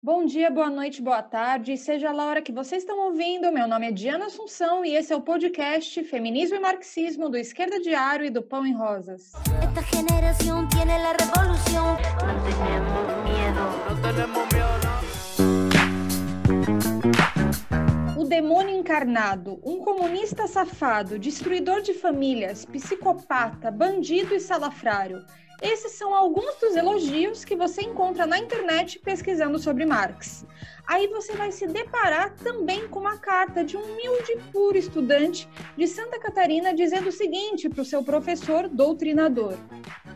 Bom dia, boa noite, boa tarde, seja lá a hora que vocês estão ouvindo. Meu nome é Diana Assunção e esse é o podcast Feminismo e Marxismo do Esquerda Diário e do Pão em Rosas. Esta generación tiene la revolución. No tenemos miedo. O demônio encarnado, um comunista safado, destruidor de famílias, psicopata, bandido e salafrário. Esses são alguns dos elogios que você encontra na internet pesquisando sobre Marx. Aí você vai se deparar também com uma carta de um humilde e puro estudante de Santa Catarina dizendo o seguinte para o seu professor doutrinador.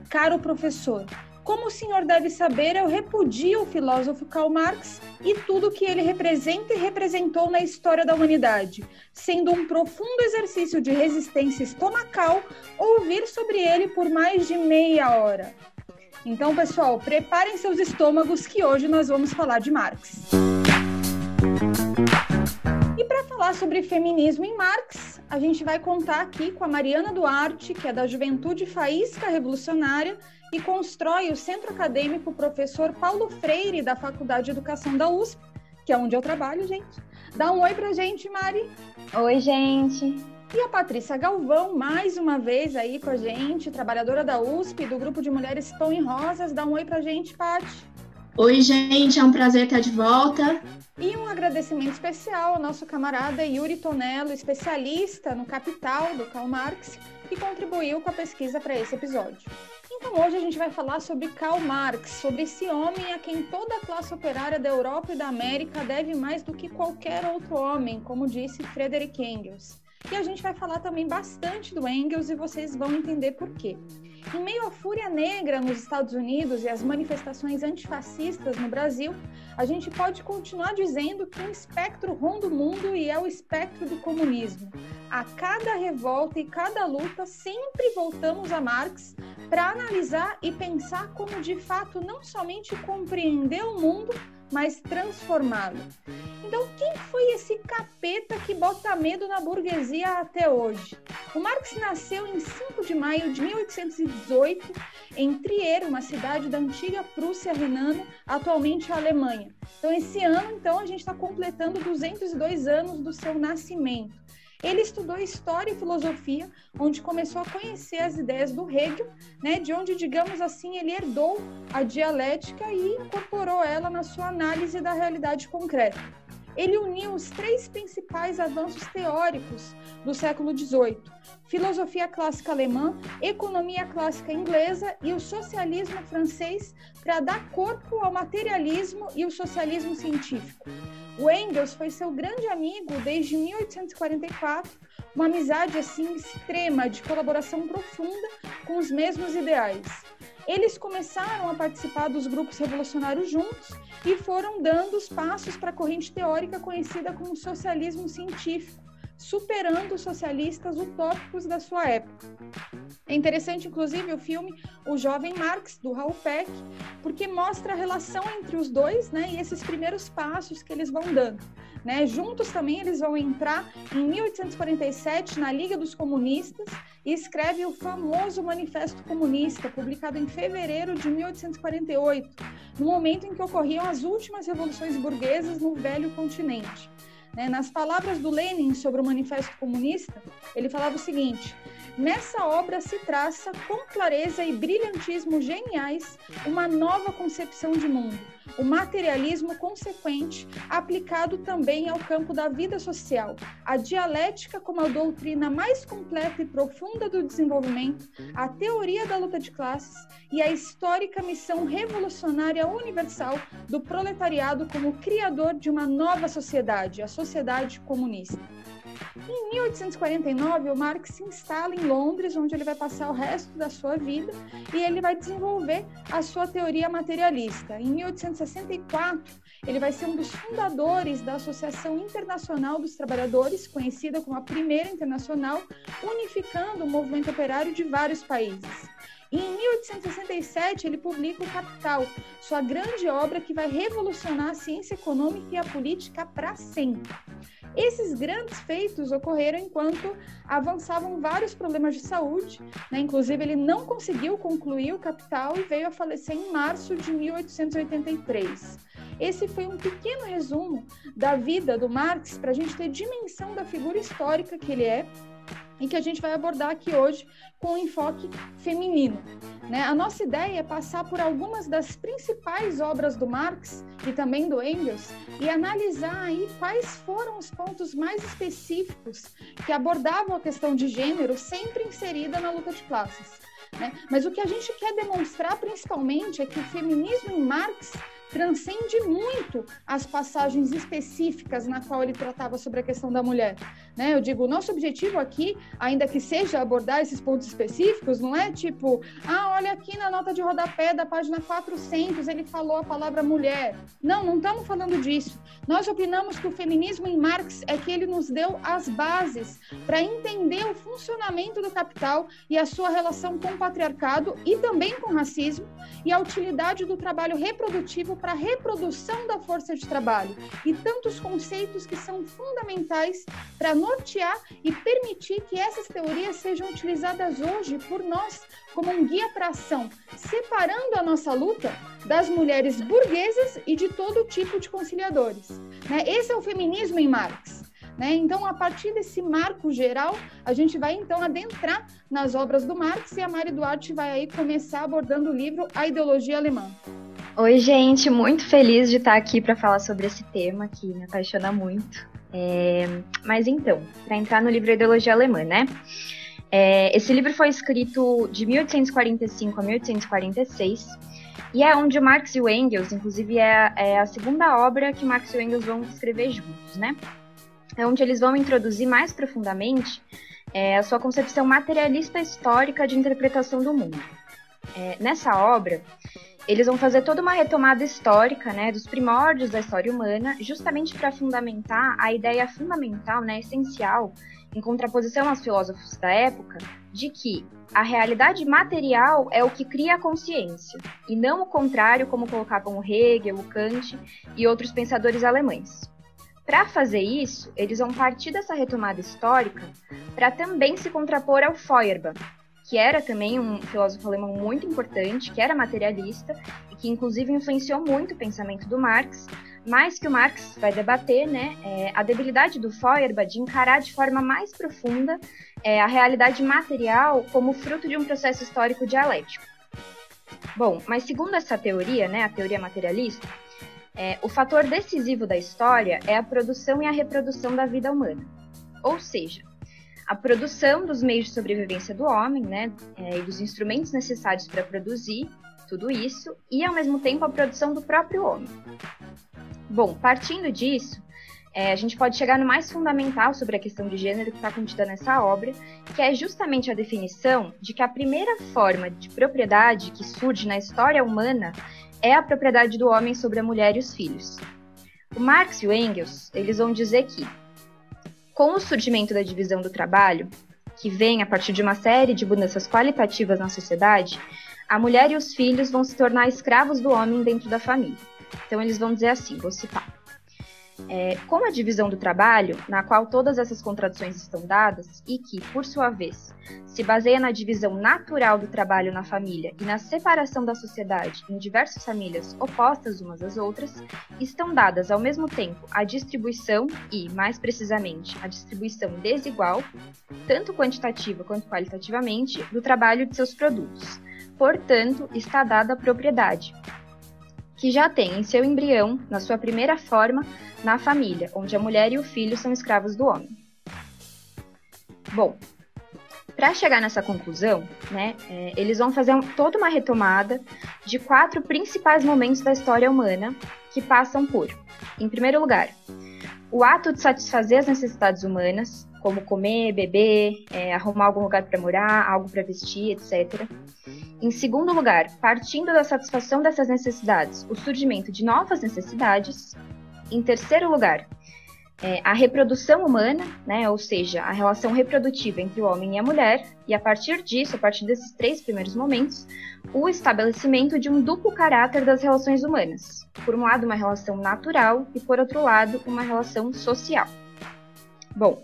Caro professor, como o senhor deve saber, eu repudio o filósofo Karl Marx e tudo que ele representa e representou na história da humanidade, sendo um profundo exercício de resistência estomacal ouvir sobre ele por mais de meia hora. Então, pessoal, preparem seus estômagos que hoje nós vamos falar de Marx. E para falar sobre feminismo em Marx, a gente vai contar aqui com a Mariana Duarte, que é da Juventude Faísca Revolucionária e constrói o Centro Acadêmico Professor Paulo Freire, da Faculdade de Educação da USP, que é onde eu trabalho, gente. Dá um oi pra gente, Mari. Oi, gente. E a Patrícia Galvão, mais uma vez aí com a gente, trabalhadora da USP, do Grupo de Mulheres Pão em Rosas. Dá um oi pra gente, Paty. Oi, gente, é um prazer estar de volta. E um agradecimento especial ao nosso camarada Yuri Tonello, especialista no Capital do Karl Marx, que contribuiu com a pesquisa para esse episódio. Então hoje a gente vai falar sobre Karl Marx, sobre esse homem a quem toda a classe operária da Europa e da América deve mais do que qualquer outro homem, como disse Friedrich Engels. E a gente vai falar também bastante do Engels e vocês vão entender por quê. Em meio à fúria negra nos Estados Unidos e às manifestações antifascistas no Brasil, a gente pode continuar dizendo que um espectro ronda o mundo e é o espectro do comunismo. A cada revolta e cada luta, sempre voltamos a Marx para analisar e pensar como de fato não somente compreender o mundo, mas transformá-lo. Então, quem foi esse capeta que bota medo na burguesia até hoje? O Marx nasceu em 5 de maio de 1818, em Trier, uma cidade da antiga Prússia renana, atualmente a Alemanha. Então, esse ano, a gente está completando 202 anos do seu nascimento. Ele estudou História e Filosofia, onde começou a conhecer as ideias do Hegel, de onde, digamos assim, ele herdou a dialética e incorporou ela na sua análise da realidade concreta. Ele uniu os 3 principais avanços teóricos do século XVIII, filosofia clássica alemã, economia clássica inglesa e o socialismo francês, para dar corpo ao materialismo e o socialismo científico. O Engels foi seu grande amigo desde 1844, uma amizade assim extrema, de colaboração profunda com os mesmos ideais. Eles começaram a participar dos grupos revolucionários juntos e foram dando os passos para a corrente teórica conhecida como socialismo científico, superando os socialistas utópicos da sua época. É interessante, inclusive, o filme O Jovem Marx, do Raul Peck, porque mostra a relação entre os dois, e esses primeiros passos que eles vão dando. Juntos também eles vão entrar em 1847 na Liga dos Comunistas e escreve o famoso Manifesto Comunista, publicado em fevereiro de 1848, no momento em que ocorriam as últimas revoluções burguesas no velho continente. Nas palavras do Lenin sobre o Manifesto Comunista, ele falava o seguinte: nessa obra se traça com clareza e brilhantismo geniais uma nova concepção de mundo, o materialismo consequente aplicado também ao campo da vida social, a dialética como a doutrina mais completa e profunda do desenvolvimento, a teoria da luta de classes e a histórica missão revolucionária universal do proletariado como criador de uma nova sociedade, a sociedade comunista. Em 1849, o Marx se instala em Londres, onde ele vai passar o resto da sua vida e ele vai desenvolver a sua teoria materialista. Em 1864, ele vai ser um dos fundadores da Associação Internacional dos Trabalhadores, conhecida como a Primeira Internacional, unificando o movimento operário de vários países. E em 1867, ele publica o Capital, sua grande obra que vai revolucionar a ciência econômica e a política para sempre. Esses grandes feitos ocorreram enquanto avançavam vários problemas de saúde, Inclusive, ele não conseguiu concluir o Capital e veio a falecer em março de 1883. esse foi um pequeno resumo da vida do Marx para a gente ter dimensão da figura histórica que ele é e que a gente vai abordar aqui hoje com um enfoque feminino. Né? A nossa ideia é passar por algumas das principais obras do Marx e também do Engels e analisar aí quais foram os pontos mais específicos que abordavam a questão de gênero sempre inserida na luta de classes. Né? Mas o que a gente quer demonstrar principalmente é que o feminismo em Marx transcende muito as passagens específicas na qual ele tratava sobre a questão da mulher. Né? Eu digo, o nosso objetivo aqui, ainda que seja abordar esses pontos específicos, não é tipo, olha aqui na nota de rodapé da página 400, ele falou a palavra mulher. Não estamos falando disso. Nós opinamos que o feminismo em Marx é que ele nos deu as bases para entender o funcionamento do capital e a sua relação com o patriarcado e também com o racismo e a utilidade do trabalho reprodutivo para a reprodução da força de trabalho e tantos conceitos que são fundamentais para nortear e permitir que essas teorias sejam utilizadas hoje por nós como um guia para a ação, separando a nossa luta das mulheres burguesas e de todo tipo de conciliadores. Né? Esse é o feminismo em Marx. Né? Então, a partir desse marco geral, a gente vai então adentrar nas obras do Marx e a Mari Duarte vai aí começar abordando o livro A Ideologia Alemã. Oi, gente, muito feliz de estar aqui para falar sobre esse tema que me apaixona muito. Mas então, para entrar no livro A Ideologia Alemã, né? Esse livro foi escrito de 1845 a 1846 e é onde o Marx e o Engels, inclusive é a segunda obra que o Marx e o Engels vão escrever juntos, né? É onde eles vão introduzir mais profundamente a sua concepção materialista histórica de interpretação do mundo. Nessa obra, eles vão fazer toda uma retomada histórica, né, dos primórdios da história humana, justamente para fundamentar a ideia fundamental, né, essencial, em contraposição aos filósofos da época, de que a realidade material é o que cria a consciência, e não o contrário, como colocavam o Hegel, o Kant e outros pensadores alemães. Para fazer isso, eles vão partir dessa retomada histórica para também se contrapor ao Feuerbach, que era também um filósofo alemão muito importante, que era materialista e que inclusive influenciou muito o pensamento do Marx, mas que o Marx vai debater, né, a debilidade do Feuerbach de encarar de forma mais profunda a realidade material como fruto de um processo histórico dialético. Bom, mas segundo essa teoria, né, a teoria materialista, o fator decisivo da história é a produção e a reprodução da vida humana. Ou seja, a produção dos meios de sobrevivência do homem, né, e dos instrumentos necessários para produzir tudo isso, e ao mesmo tempo a produção do próprio homem. Bom, partindo disso, a gente pode chegar no mais fundamental sobre a questão de gênero que está contida nessa obra, que é justamente a definição de que a primeira forma de propriedade que surge na história humana é a propriedade do homem sobre a mulher e os filhos. O Marx e o Engels, eles vão dizer que, com o surgimento da divisão do trabalho, que vem a partir de uma série de mudanças qualitativas na sociedade, a mulher e os filhos vão se tornar escravos do homem dentro da família. Então, eles vão dizer assim, vou citar. Com a divisão do trabalho, na qual todas essas contradições estão dadas e que, por sua vez, se baseia na divisão natural do trabalho na família e na separação da sociedade em diversas famílias opostas umas às outras, estão dadas ao mesmo tempo a distribuição e, mais precisamente, a distribuição desigual, tanto quantitativa quanto qualitativamente, do trabalho de seus produtos. Portanto, está dada a propriedade, que já tem em seu embrião, na sua primeira forma, na família, onde a mulher e o filho são escravos do homem. Bom, para chegar nessa conclusão, né, eles vão fazer toda uma retomada de 4 principais momentos da história humana que passam por, em primeiro lugar, o ato de satisfazer as necessidades humanas, como comer, beber, arrumar algum lugar para morar, algo para vestir, etc. Em segundo lugar, partindo da satisfação dessas necessidades, o surgimento de novas necessidades. Em terceiro lugar, a reprodução humana, né, ou seja, a relação reprodutiva entre o homem e a mulher, e a partir disso, a partir desses 3 primeiros momentos, o estabelecimento de um duplo caráter das relações humanas. Por um lado, uma relação natural e, por outro lado, uma relação social. Bom,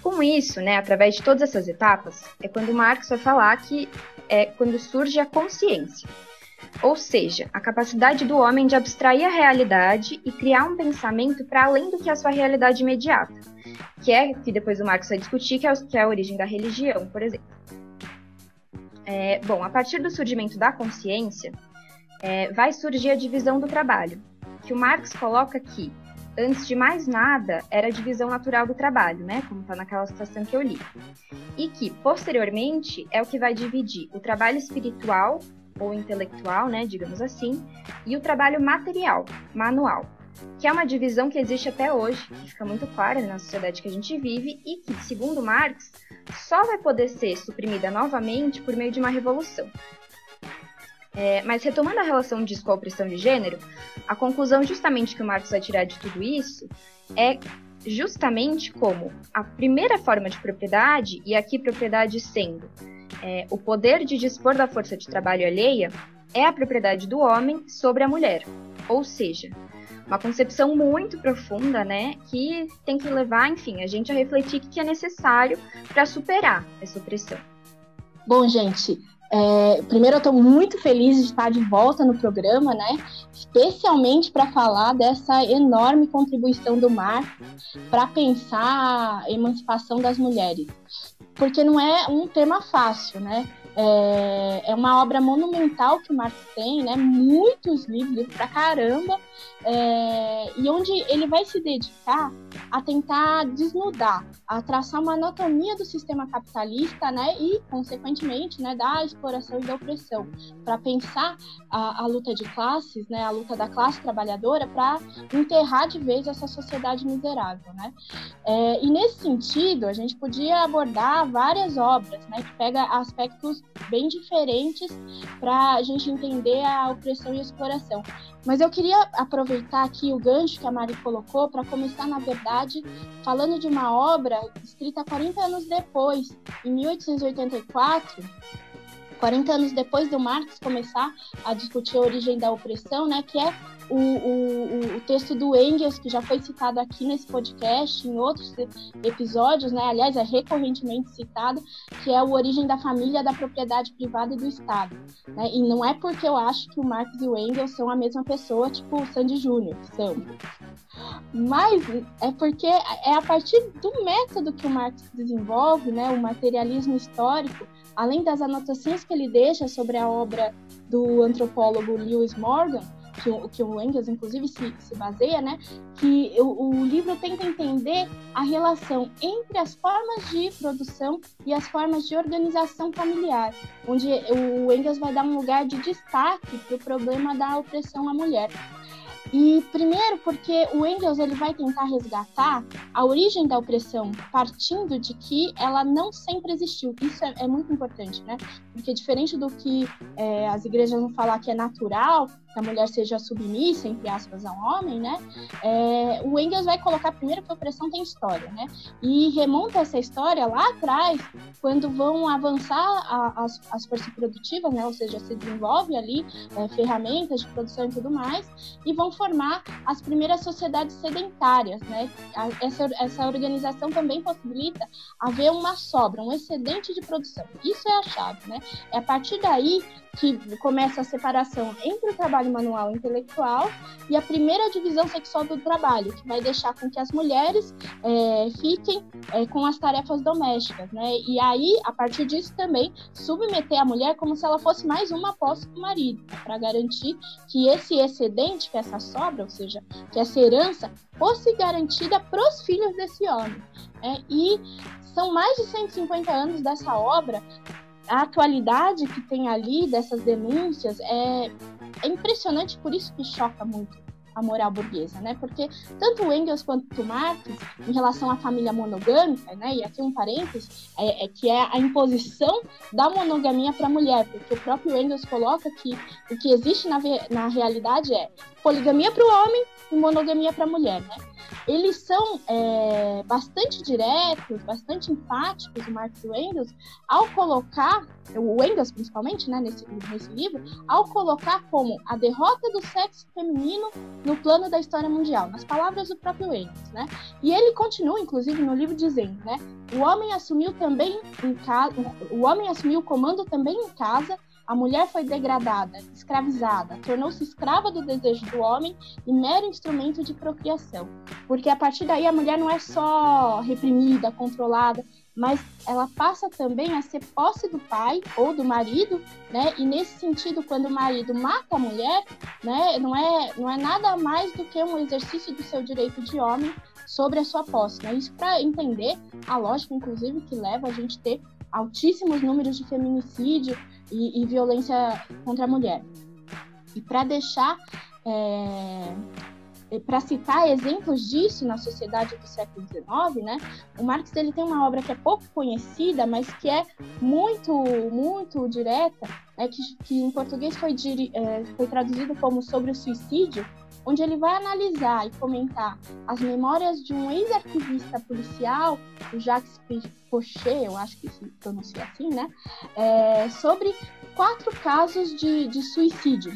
com isso, né, através de todas essas etapas, é quando Marx vai falar que é quando surge a consciência. Ou seja, a capacidade do homem de abstrair a realidade e criar um pensamento para além do que a sua realidade imediata, que depois o Marx vai discutir, que é a origem da religião, por exemplo. A partir do surgimento da consciência, vai surgir a divisão do trabalho, que o Marx coloca que, antes de mais nada, era a divisão natural do trabalho, né, como está naquela citação que eu li, e que, posteriormente, é o que vai dividir o trabalho espiritual ou intelectual, né, digamos assim, e o trabalho material, manual, que é uma divisão que existe até hoje, que fica muito clara na sociedade que a gente vive e que, segundo Marx, só vai poder ser suprimida novamente por meio de uma revolução. Mas retomando a relação disso com a opressão de gênero, a conclusão justamente que o Marx vai tirar de tudo isso é justamente como a primeira forma de propriedade, e aqui propriedade sendo o poder de dispor da força de trabalho alheia, é a propriedade do homem sobre a mulher. Ou seja, uma concepção muito profunda, né, que tem que levar, enfim, a gente a refletir o que é necessário para superar essa opressão. Bom, gente, primeiro eu estou muito feliz de estar de volta no programa, né, especialmente para falar dessa enorme contribuição do Marx para pensar a emancipação das mulheres. Porque não é um tema fácil, né? É uma obra monumental que o Marx tem, né? Muitos livros pra caramba, e onde ele vai se dedicar a tentar desnudar, a traçar uma anatomia do sistema capitalista, né? E, consequentemente, né, da exploração e da opressão, para pensar a luta de classes, né? A luta da classe trabalhadora para enterrar de vez essa sociedade miserável, né? E nesse sentido, a gente podia abordar várias obras, né? Que pega aspectos bem diferentes para a gente entender a opressão e a exploração. Mas eu queria aproveitar aqui o gancho que a Mari colocou para começar, na verdade, falando de uma obra escrita 40 anos depois, em 1884, 40 anos depois do Marx começar a discutir a origem da opressão, né, que é o texto do Engels, que já foi citado aqui nesse podcast, em outros episódios, né? Aliás, é recorrentemente citado, que é o Origem da Família, da Propriedade Privada e do Estado. Né? E não é porque eu acho que o Marx e o Engels são a mesma pessoa, tipo o Sandy Júnior, são. Mas é porque é a partir do método que o Marx desenvolve, né, o materialismo histórico, além das anotações que ele deixa sobre a obra do antropólogo Lewis Morgan, que o Engels, inclusive, se baseia, né? Que o livro tenta entender a relação entre as formas de produção e as formas de organização familiar, onde o Engels vai dar um lugar de destaque para o problema da opressão à mulher. E primeiro porque o Engels ele vai tentar resgatar a origem da opressão partindo de que ela não sempre existiu. Isso é muito importante, né? Porque diferente do que as igrejas vão falar que é natural, que a mulher seja submissa, entre aspas, a um homem, né? O Engels vai colocar primeiro que a opressão tem história, né? E remonta essa história lá atrás, quando vão avançar as forças produtivas, né? Ou seja, se desenvolve ali ferramentas de produção e tudo mais, e vão formar as primeiras sociedades sedentárias, né? Essa organização também possibilita haver uma sobra, um excedente de produção. Isso é a chave, né? É a partir daí que começa a separação entre o trabalho manual e intelectual e a primeira divisão sexual do trabalho, que vai deixar com que as mulheres fiquem com as tarefas domésticas, né? E aí, a partir disso também, submeter a mulher como se ela fosse mais uma após o marido, né? Para garantir que esse excedente, que essa sobra, ou seja, que essa herança, fosse garantida para os filhos desse homem. E são mais de 150 anos dessa obra. A atualidade que tem ali dessas denúncias é impressionante, por isso que choca muito a moral burguesa, né? Porque tanto o Engels quanto o Marx, em relação à família monogâmica, né? E aqui um parênteses, que é a imposição da monogamia para a mulher, porque o próprio Engels coloca que o que existe na realidade é poligamia para o homem e monogamia para a mulher, né? Eles são bastante diretos, bastante enfáticos, o Marx e o Engels, ao colocar, o Engels principalmente, né, nesse livro, ao colocar como a derrota do sexo feminino no plano da história mundial, nas palavras do próprio Engels, né? E ele continua, inclusive, no livro dizendo, né, o homem assumiu o comando também em casa, a mulher foi degradada, escravizada, tornou-se escrava do desejo do homem e mero instrumento de procriação. Porque a partir daí a mulher não é só reprimida, controlada, mas ela passa também a ser posse do pai ou do marido, né? E nesse sentido, quando o marido mata a mulher, né, não é nada mais do que um exercício do seu direito de homem sobre a sua posse, né? Isso para entender a lógica, inclusive, que leva a gente a ter altíssimos números de feminicídio e violência contra a mulher. E para deixar... para citar exemplos disso na sociedade do século XIX, né, o Marx ele tem uma obra que é pouco conhecida, mas que é muito, muito direta, né, que em português foi traduzido como Sobre o Suicídio, onde ele vai analisar e comentar as memórias de um ex-arquivista policial, o Jacques Pochet, eu acho que se pronuncia assim, né, sobre 4 casos de suicídio,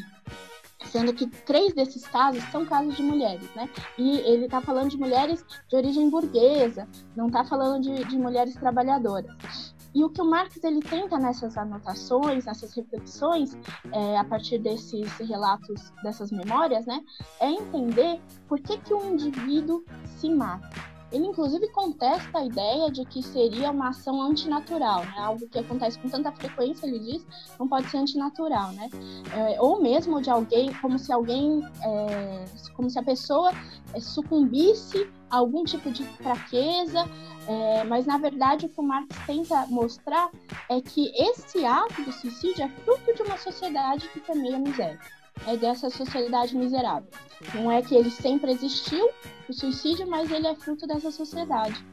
sendo que 3 desses casos são casos de mulheres, né? E ele está falando de mulheres de origem burguesa, não está falando de mulheres trabalhadoras. E o que o Marx ele tenta nessas anotações, nessas reflexões, a partir desses relatos, dessas memórias, né, é entender por que um indivíduo se mata. Ele, inclusive, contesta a ideia de que seria uma ação antinatural, né? Algo que acontece com tanta frequência, ele diz, não pode ser antinatural, né? Ou mesmo de alguém, como se a pessoa sucumbisse a algum tipo de fraqueza, mas, na verdade, o que o Marx tenta mostrar é que esse ato do suicídio é fruto de uma sociedade que permeia a miséria. É dessa sociedade miserável. Não é que ele sempre existiu, o suicídio, mas ele é fruto dessa sociedade.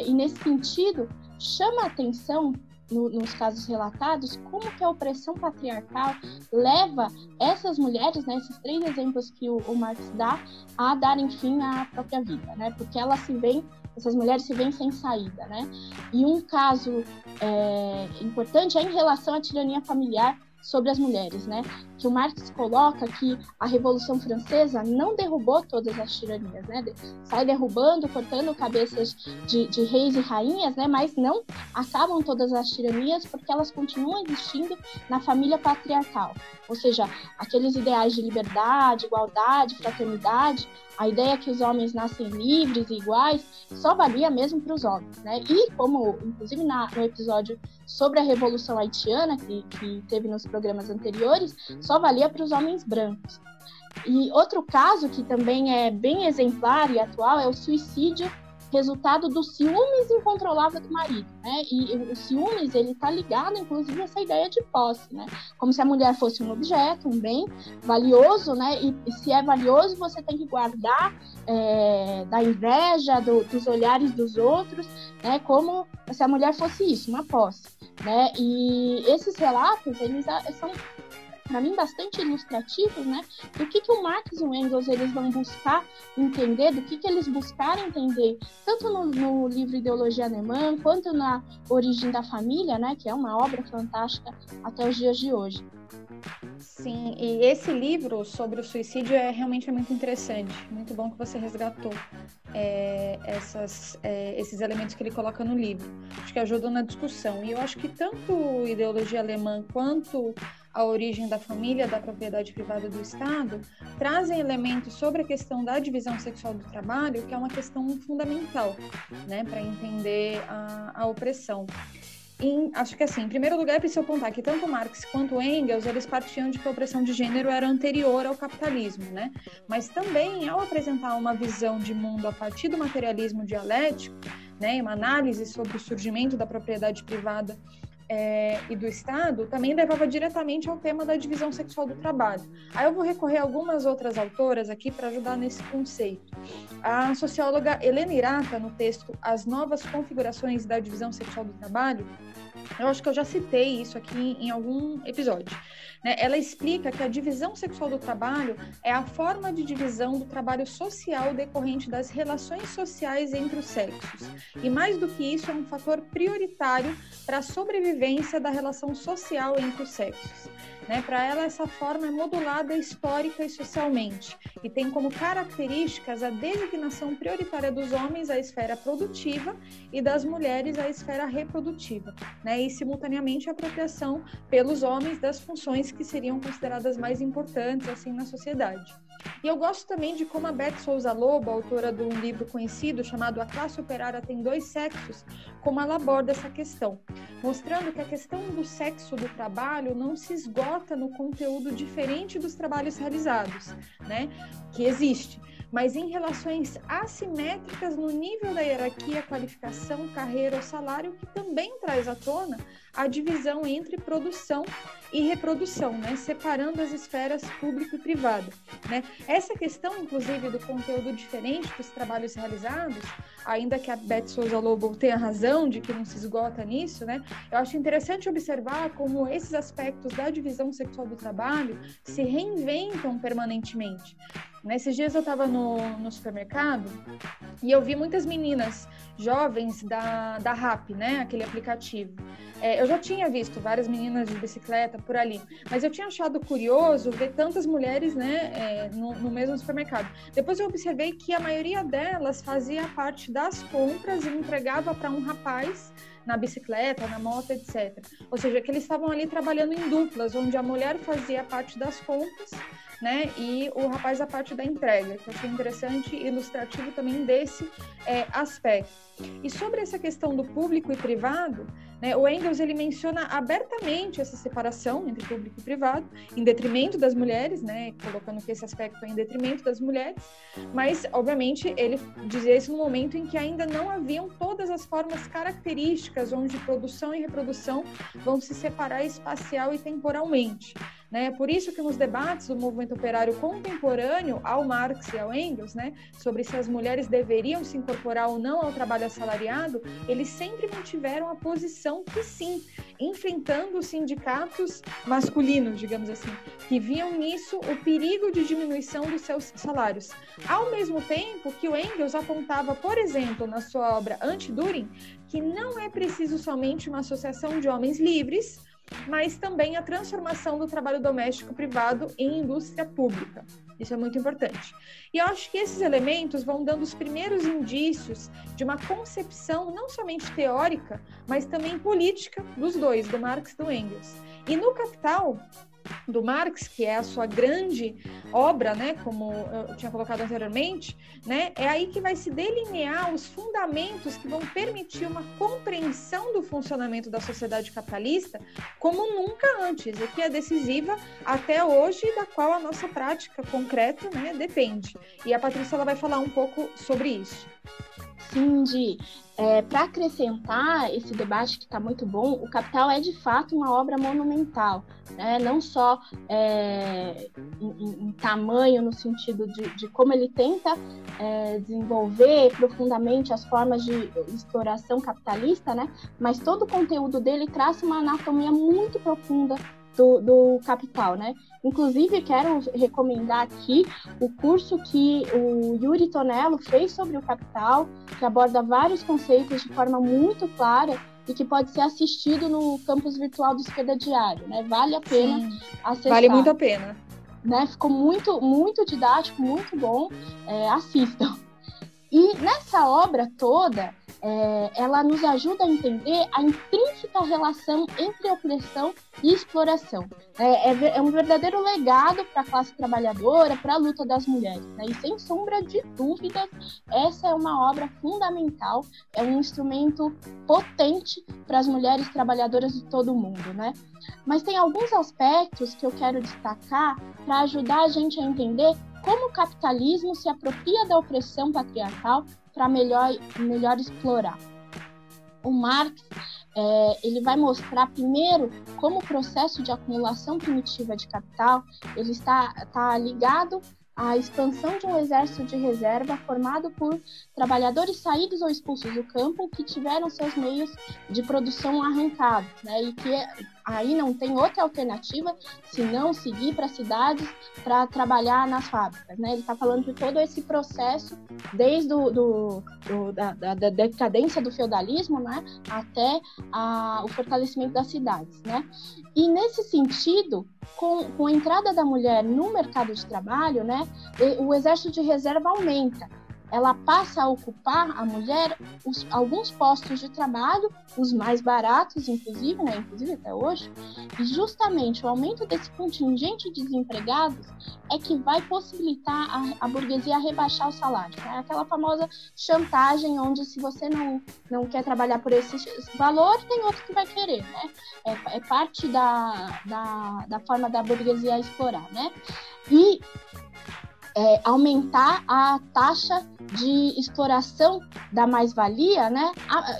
E nesse sentido, chama a atenção, nos casos relatados, como que a opressão patriarcal leva essas mulheres, né, esses 3 exemplos que o Marx dá, a darem fim à própria vida, né? Porque essas mulheres se veem sem saída, né? E um caso importante é em relação à tirania familiar sobre as mulheres, né? Que o Marx coloca que a Revolução Francesa não derrubou todas as tiranias, né? Sai derrubando, cortando cabeças de reis e rainhas, né? Mas não acabam todas as tiranias porque elas continuam existindo na família patriarcal. Ou seja, aqueles ideais de liberdade, igualdade, fraternidade, a ideia que os homens nascem livres e iguais, só valia mesmo para os homens, né? E como, inclusive, no episódio sobre a Revolução Haitiana, que teve nos programas anteriores, só valia para os homens brancos. E outro caso que também é bem exemplar e atual é o suicídio resultado do ciúmes incontrolável do marido, né? E o ciúmes, ele tá ligado, inclusive, a essa ideia de posse, né? Como se a mulher fosse um objeto, um bem valioso, né? E se é valioso, você tem que guardar da inveja, dos olhares dos outros, né? Como se a mulher fosse isso, uma posse, né? E esses relatos, eles são, para mim, bastante ilustrativos, né, do que o Marx e o Engels eles vão buscar entender, do que eles buscaram entender, tanto no livro Ideologia Alemã, quanto na Origem da Família, né, que é uma obra fantástica até os dias de hoje. Sim, e esse livro sobre o suicídio realmente muito interessante, muito bom que você resgatou esses elementos que ele coloca no livro, acho que ajudam na discussão, e eu acho que tanto Ideologia Alemã quanto A Origem da Família, da Propriedade Privada do Estado, trazem elementos sobre a questão da divisão sexual do trabalho, que é uma questão fundamental, né, para entender a opressão. Acho que assim, em primeiro lugar, é preciso apontar que tanto Marx quanto Engels, eles partiam de que a opressão de gênero era anterior ao capitalismo, né? Mas também, ao apresentar uma visão de mundo a partir do materialismo dialético, né, uma análise sobre o surgimento da propriedade privada e do Estado, também levava diretamente ao tema da divisão sexual do trabalho. Aí eu vou recorrer a algumas outras autoras aqui para ajudar nesse conceito. A socióloga Helena Irata, no texto As Novas Configurações da Divisão Sexual do Trabalho, eu acho que eu já citei isso aqui em algum episódio, né? Ela explica que a divisão sexual do trabalho é a forma de divisão do trabalho social decorrente das relações sociais entre os sexos. E mais do que isso, é um fator prioritário para a sobrevivência da relação social entre os sexos. Né? Para ela, essa forma é modulada histórica e socialmente e tem como características a designação prioritária dos homens à esfera produtiva e das mulheres à esfera reprodutiva, né? né, e simultaneamente a apropriação pelos homens das funções que seriam consideradas mais importantes assim na sociedade. E eu gosto também de como a Beth Souza Lobo, autora de um livro conhecido chamado A Classe Operária Tem Dois Sexos, como ela aborda essa questão, mostrando que a questão do sexo do trabalho não se esgota no conteúdo diferente dos trabalhos realizados, né, que existe, mas em relações assimétricas no nível da hierarquia, qualificação, carreira ou salário, que também traz à tona a divisão entre produção e reprodução, né, separando as esferas público e privada, né. Essa questão, inclusive, do conteúdo diferente dos trabalhos realizados, ainda que a Beth Souza Lobo tenha razão de que não se esgota nisso, né, eu acho interessante observar como esses aspectos da divisão sexual do trabalho se reinventam permanentemente. Nesses dias eu estava no supermercado e eu vi muitas meninas jovens da RAP, né, aquele aplicativo. Eu já tinha visto várias meninas de bicicleta por ali, mas eu tinha achado curioso ver tantas mulheres, né, no mesmo supermercado. Depois eu observei que a maioria delas fazia parte das compras e entregava para um rapaz na bicicleta, na moto, etc. Ou seja, que eles estavam ali trabalhando em duplas, onde a mulher fazia parte das compras, né, e o rapaz a parte da entrega, que eu achei interessante e ilustrativo também desse aspecto. E sobre essa questão do público e privado, né, o Engels ele menciona abertamente essa separação entre público e privado, em detrimento das mulheres, né, colocando que esse aspecto é em detrimento das mulheres, mas, obviamente, ele dizia isso no momento em que ainda não haviam todas as formas características onde produção e reprodução vão se separar espacial e temporalmente. Né? Por isso que nos debates do movimento operário contemporâneo ao Marx e ao Engels, né, sobre se as mulheres deveriam se incorporar ou não ao trabalho assalariado, eles sempre mantiveram a posição que sim, enfrentando os sindicatos masculinos, digamos assim, que viam nisso o perigo de diminuição dos seus salários. Ao mesmo tempo que o Engels apontava, por exemplo, na sua obra Anti-Düring, que não é preciso somente uma associação de homens livres, mas também a transformação do trabalho doméstico privado em indústria pública. Isso é muito importante. E eu acho que esses elementos vão dando os primeiros indícios de uma concepção não somente teórica, mas também política dos dois, do Marx e do Engels. E no Capital, do Marx, que é a sua grande obra, né, como eu tinha colocado anteriormente, né, é aí que vai se delinear os fundamentos que vão permitir uma compreensão do funcionamento da sociedade capitalista como nunca antes, e que é decisiva até hoje, da qual a nossa prática concreta, né, depende. E a Patrícia ela vai falar um pouco sobre isso. Cindy, para acrescentar esse debate que está muito bom, o Capital é de fato uma obra monumental, né? Não só em tamanho, no sentido de como ele tenta desenvolver profundamente as formas de exploração capitalista, né? Mas todo o conteúdo dele traz uma anatomia muito profunda do Capital, né? Inclusive, quero recomendar aqui o curso que o Yuri Tonello fez sobre o Capital, que aborda vários conceitos de forma muito clara e que pode ser assistido no campus virtual do Esquerda Diário, né? Vale a pena acessar. Vale muito a pena. Né? Ficou muito, muito didático, muito bom. Assistam. E nessa obra toda, ela nos ajuda a entender a intrínseca relação entre opressão e exploração. É um verdadeiro legado para a classe trabalhadora, para a luta das mulheres, né? E sem sombra de dúvidas, essa é uma obra fundamental, é um instrumento potente para as mulheres trabalhadoras de todo o mundo, né? Mas tem alguns aspectos que eu quero destacar para ajudar a gente a entender como o capitalismo se apropria da opressão patriarcal para melhor explorar. O Marx ele vai mostrar primeiro como o processo de acumulação primitiva de capital ele está ligado à expansão de um exército de reserva formado por trabalhadores saídos ou expulsos do campo que tiveram seus meios de produção arrancados, né? E que aí não tem outra alternativa senão seguir para as cidades para trabalhar nas fábricas, né? Ele está falando de todo esse processo desde da decadência do feudalismo, né, até o fortalecimento das cidades, né? E nesse sentido, com a entrada da mulher no mercado de trabalho, né, o exército de reserva aumenta. ela passa a ocupar, a mulher, alguns postos de trabalho, os mais baratos, inclusive até hoje, e justamente o aumento desse contingente de desempregados é que vai possibilitar a burguesia rebaixar o salário. É aquela famosa chantagem onde, se você não quer trabalhar por esse valor, tem outro que vai querer, né? É parte da forma da burguesia explorar, né? E aumentar a taxa de exploração da mais-valia, né?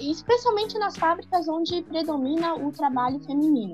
Especialmente nas fábricas onde predomina o trabalho feminino.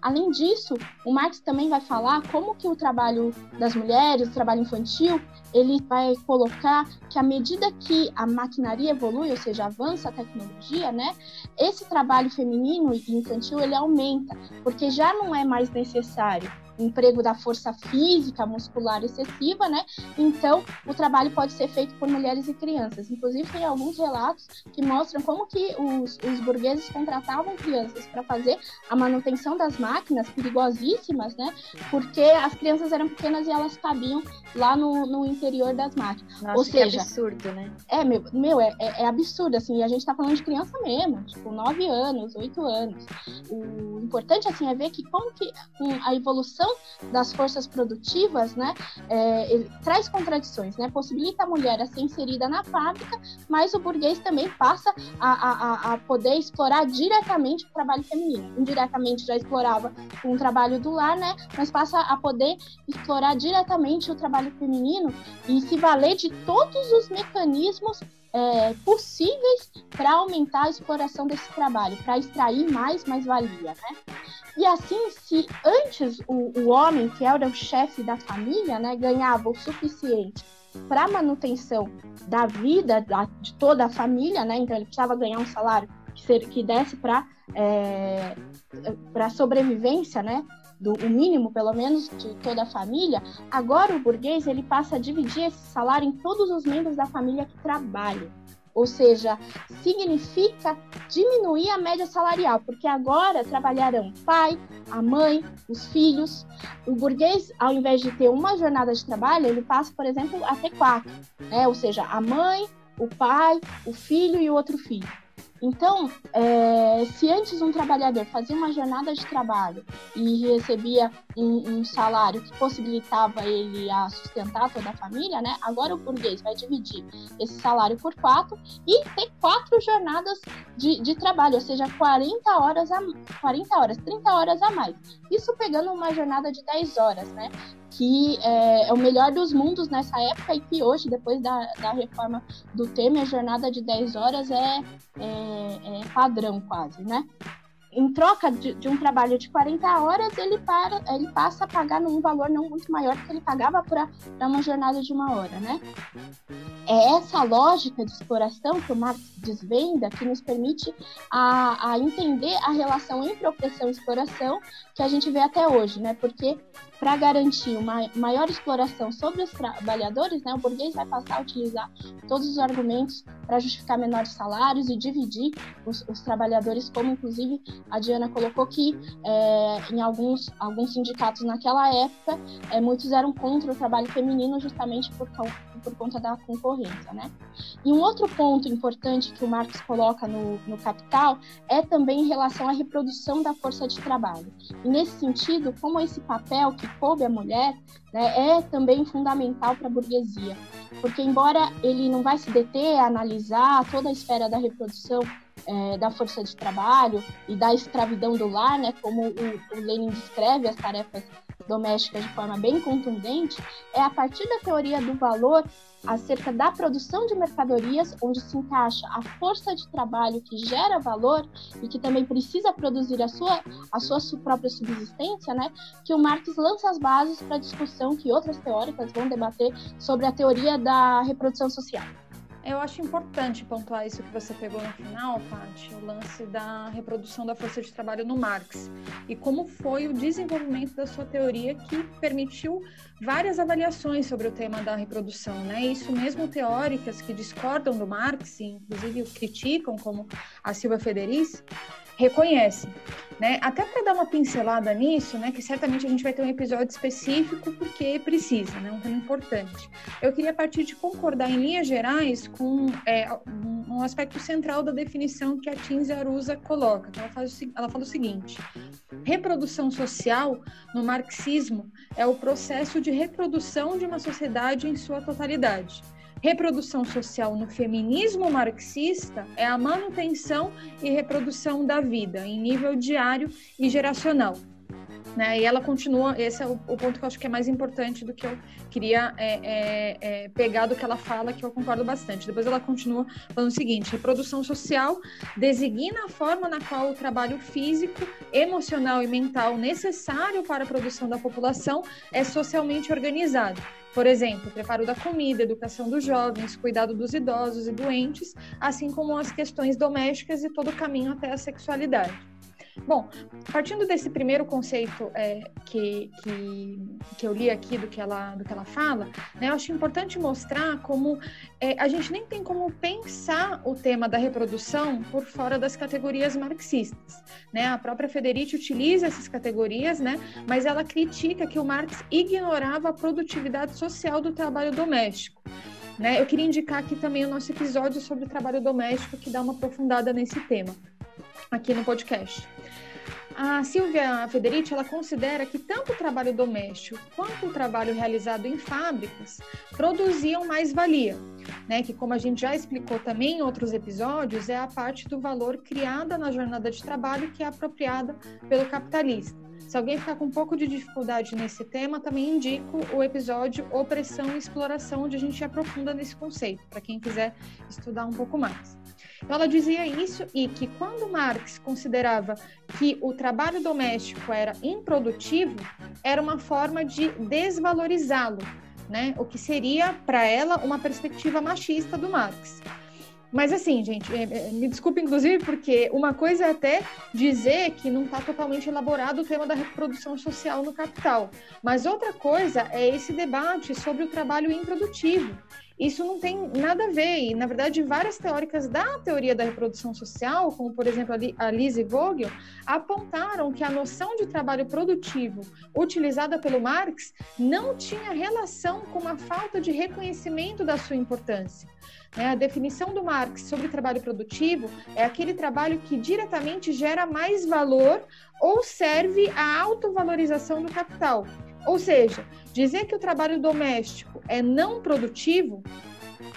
Além disso, o Marx também vai falar como que o trabalho das mulheres, o trabalho infantil, ele vai colocar que à medida que a maquinaria evolui, ou seja, avança a tecnologia, né, esse trabalho feminino e infantil ele aumenta, porque já não é mais necessário o emprego da força física, muscular excessiva, né? Então, o trabalho pode ser feito por mulheres e crianças. Inclusive, tem alguns relatos que mostram como que os burgueses contratavam crianças para fazer a manutenção das máquinas perigosíssimas, né? Porque as crianças eram pequenas e elas cabiam lá no interior das máquinas. Nossa, ou seja, que absurdo, né? É absurdo, assim, e a gente tá falando de criança mesmo, tipo, 9 anos, 8 anos. O importante, assim, é ver que como que a evolução das forças produtivas, né, ele traz contradições, né, possibilita a mulher a ser inserida na fábrica, mas o burguês também passa a poder explorar diretamente o trabalho feminino. Indiretamente já explorava com o trabalho do lar, né, mas passa a poder explorar diretamente o trabalho feminino e se valer de todos os mecanismos possíveis para aumentar a exploração desse trabalho, para extrair mais-valia, né? E assim, se antes o homem, que era o chefe da família, né, ganhava o suficiente para a manutenção da vida de toda a família, né, então ele precisava ganhar um salário que desse para a sobrevivência, né, o mínimo, pelo menos, de toda a família. Agora o burguês ele passa a dividir esse salário em todos os membros da família que trabalham. Ou seja, significa diminuir a média salarial, porque agora trabalharão o pai, a mãe, os filhos. O burguês, ao invés de ter uma jornada de trabalho, ele passa, por exemplo, a ter 4, né? Ou seja, a mãe, o pai, o filho e o outro filho. Então, se antes um trabalhador fazia uma jornada de trabalho e recebia um salário que possibilitava ele a sustentar toda a família, né? Agora o burguês vai dividir esse salário por 4 e ter 4 jornadas de trabalho, ou seja, 30 horas a mais. Isso pegando uma jornada de 10 horas, né? Que é o melhor dos mundos nessa época e que hoje, depois da reforma do Temer, a jornada de 10 horas é padrão quase, né? Em troca de um trabalho de 40 horas, ele passa a pagar num valor não muito maior do que ele pagava para uma jornada de 1 hora, né? É essa lógica de exploração que o Marx desvenda que nos permite a entender a relação entre opressão e exploração que a gente vê até hoje, né? Porque para garantir uma maior exploração sobre os trabalhadores, né, o burguês vai passar a utilizar todos os argumentos para justificar menores salários e dividir os trabalhadores, como inclusive a Diana colocou que em alguns sindicatos naquela época, muitos eram contra o trabalho feminino justamente por conta da concorrência, né? E um outro ponto importante que o Marx coloca no Capital é também em relação à reprodução da força de trabalho. E nesse sentido, como esse papel que coube à mulher, né, é também fundamental para a burguesia, porque embora ele não vai se deter a analisar toda a esfera da reprodução da força de trabalho e da escravidão do lar, né, como o Lenin descreve as tarefas domésticas de forma bem contundente, é a partir da teoria do valor acerca da produção de mercadorias, onde se encaixa a força de trabalho que gera valor e que também precisa produzir a sua própria subsistência, né, que o Marx lança as bases para a discussão que outras teóricas vão debater sobre a teoria da reprodução social. Eu acho importante pontuar isso que você pegou no final, Paty, o lance da reprodução da força de trabalho no Marx e como foi o desenvolvimento da sua teoria que permitiu várias avaliações sobre o tema da reprodução, né? Isso mesmo teóricas que discordam do Marx, e inclusive o criticam, como a Silvia Federici, reconhecem. Né? Até para dar uma pincelada nisso, né, que certamente a gente vai ter um episódio específico porque precisa, né, um tema importante. Eu queria partir de concordar em linhas gerais com um aspecto central da definição que a Tinzi Arusa coloca, que ela fala o seguinte: reprodução social no marxismo é o processo de reprodução de uma sociedade em sua totalidade. Reprodução social no feminismo marxista é a manutenção e reprodução da vida em nível diário e geracional. Né? E ela continua, esse é o ponto que eu acho que é mais importante do que eu queria pegar do que ela fala, que eu concordo bastante. Depois ela continua falando o seguinte: reprodução social designa a forma na qual o trabalho físico, emocional e mental necessário para a produção da população é socialmente organizado. Por exemplo, preparo da comida, educação dos jovens, cuidado dos idosos e doentes, assim como as questões domésticas e todo o caminho até a sexualidade. Bom, partindo desse primeiro conceito que eu li aqui do que ela fala, né, eu acho importante mostrar como a gente nem tem como pensar o tema da reprodução por fora das categorias marxistas. Né? A própria Federici utiliza essas categorias, né, mas ela critica que o Marx ignorava a produtividade social do trabalho doméstico. Né? Eu queria indicar aqui também o nosso episódio sobre o trabalho doméstico, que dá uma aprofundada nesse tema aqui no podcast. A Silvia Federici, ela considera que tanto o trabalho doméstico quanto o trabalho realizado em fábricas produziam mais-valia, né? Que, como a gente já explicou também em outros episódios, é a parte do valor criada na jornada de trabalho que é apropriada pelo capitalista. Se alguém ficar com um pouco de dificuldade nesse tema, também indico o episódio Opressão e Exploração, onde a gente aprofunda nesse conceito, para quem quiser estudar um pouco mais. Então, ela dizia isso, e que quando Marx considerava que o trabalho doméstico era improdutivo, era uma forma de desvalorizá-lo, né? O que seria, para ela, uma perspectiva machista do Marx. Mas assim, gente, me desculpe inclusive, porque uma coisa é até dizer que não está totalmente elaborado o tema da reprodução social no Capital, mas outra coisa é esse debate sobre o trabalho improdutivo. Isso não tem nada a ver, e na verdade várias teóricas da teoria da reprodução social, como por exemplo a Lise Vogel, apontaram que a noção de trabalho produtivo utilizada pelo Marx não tinha relação com uma falta de reconhecimento da sua importância. A definição do Marx sobre trabalho produtivo é aquele trabalho que diretamente gera mais valor ou serve à autovalorização do capital. Ou seja, dizer que o trabalho doméstico é não produtivo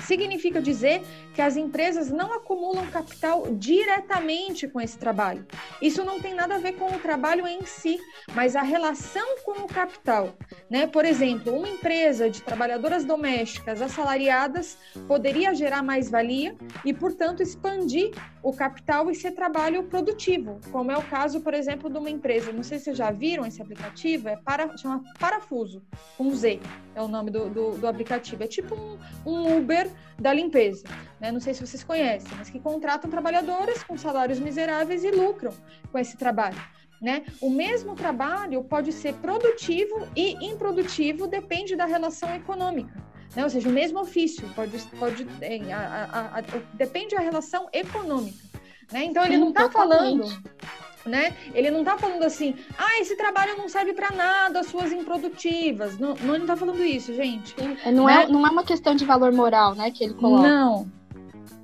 significa dizer que as empresas não acumulam capital diretamente com esse trabalho. Isso não tem nada a ver com o trabalho em si, mas a relação com o capital. Né? Por exemplo, uma empresa de trabalhadoras domésticas assalariadas poderia gerar mais-valia e, portanto, expandir o capital e ser trabalho produtivo, como é o caso, por exemplo, de uma empresa, não sei se vocês já viram esse aplicativo, chama Parafuso, com Z, é o nome do aplicativo. É tipo um Uber da limpeza, né? Não sei se vocês conhecem, mas que contratam trabalhadoras com salários miseráveis e lucram com esse trabalho. Né? O mesmo trabalho pode ser produtivo e improdutivo, depende da relação econômica. Né? Ou seja, o mesmo ofício depende da relação econômica. Né? Então, ele não está falando... Né? Ele não está falando assim, esse trabalho não serve para nada, as suas improdutivas. Não, ele não está falando isso, gente. Não é uma questão de valor moral, né, que ele coloca.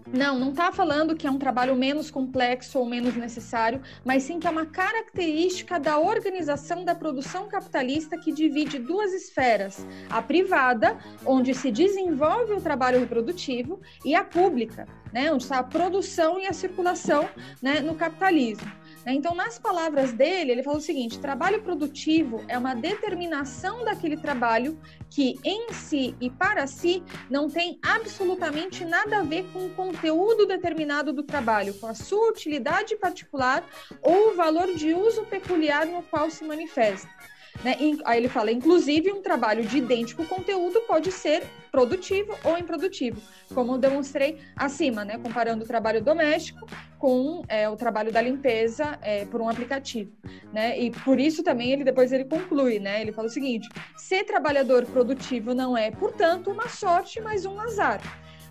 Não está falando que é um trabalho menos complexo ou menos necessário, mas sim que é uma característica da organização da produção capitalista que divide duas esferas, a privada, onde se desenvolve o trabalho reprodutivo, e a pública, né, onde está a produção e a circulação, né, no capitalismo. Então, nas palavras dele, ele falou o seguinte: trabalho produtivo é uma determinação daquele trabalho que, em si e para si, não tem absolutamente nada a ver com o conteúdo determinado do trabalho, com a sua utilidade particular ou o valor de uso peculiar no qual se manifesta. Né? Aí ele fala, inclusive, um trabalho de idêntico conteúdo pode ser produtivo ou improdutivo, como eu demonstrei acima, né? Comparando o trabalho doméstico com o trabalho da limpeza por um aplicativo. Né? E por isso também depois ele conclui, né? Ele fala o seguinte: ser trabalhador produtivo não é, portanto, uma sorte, mas um azar.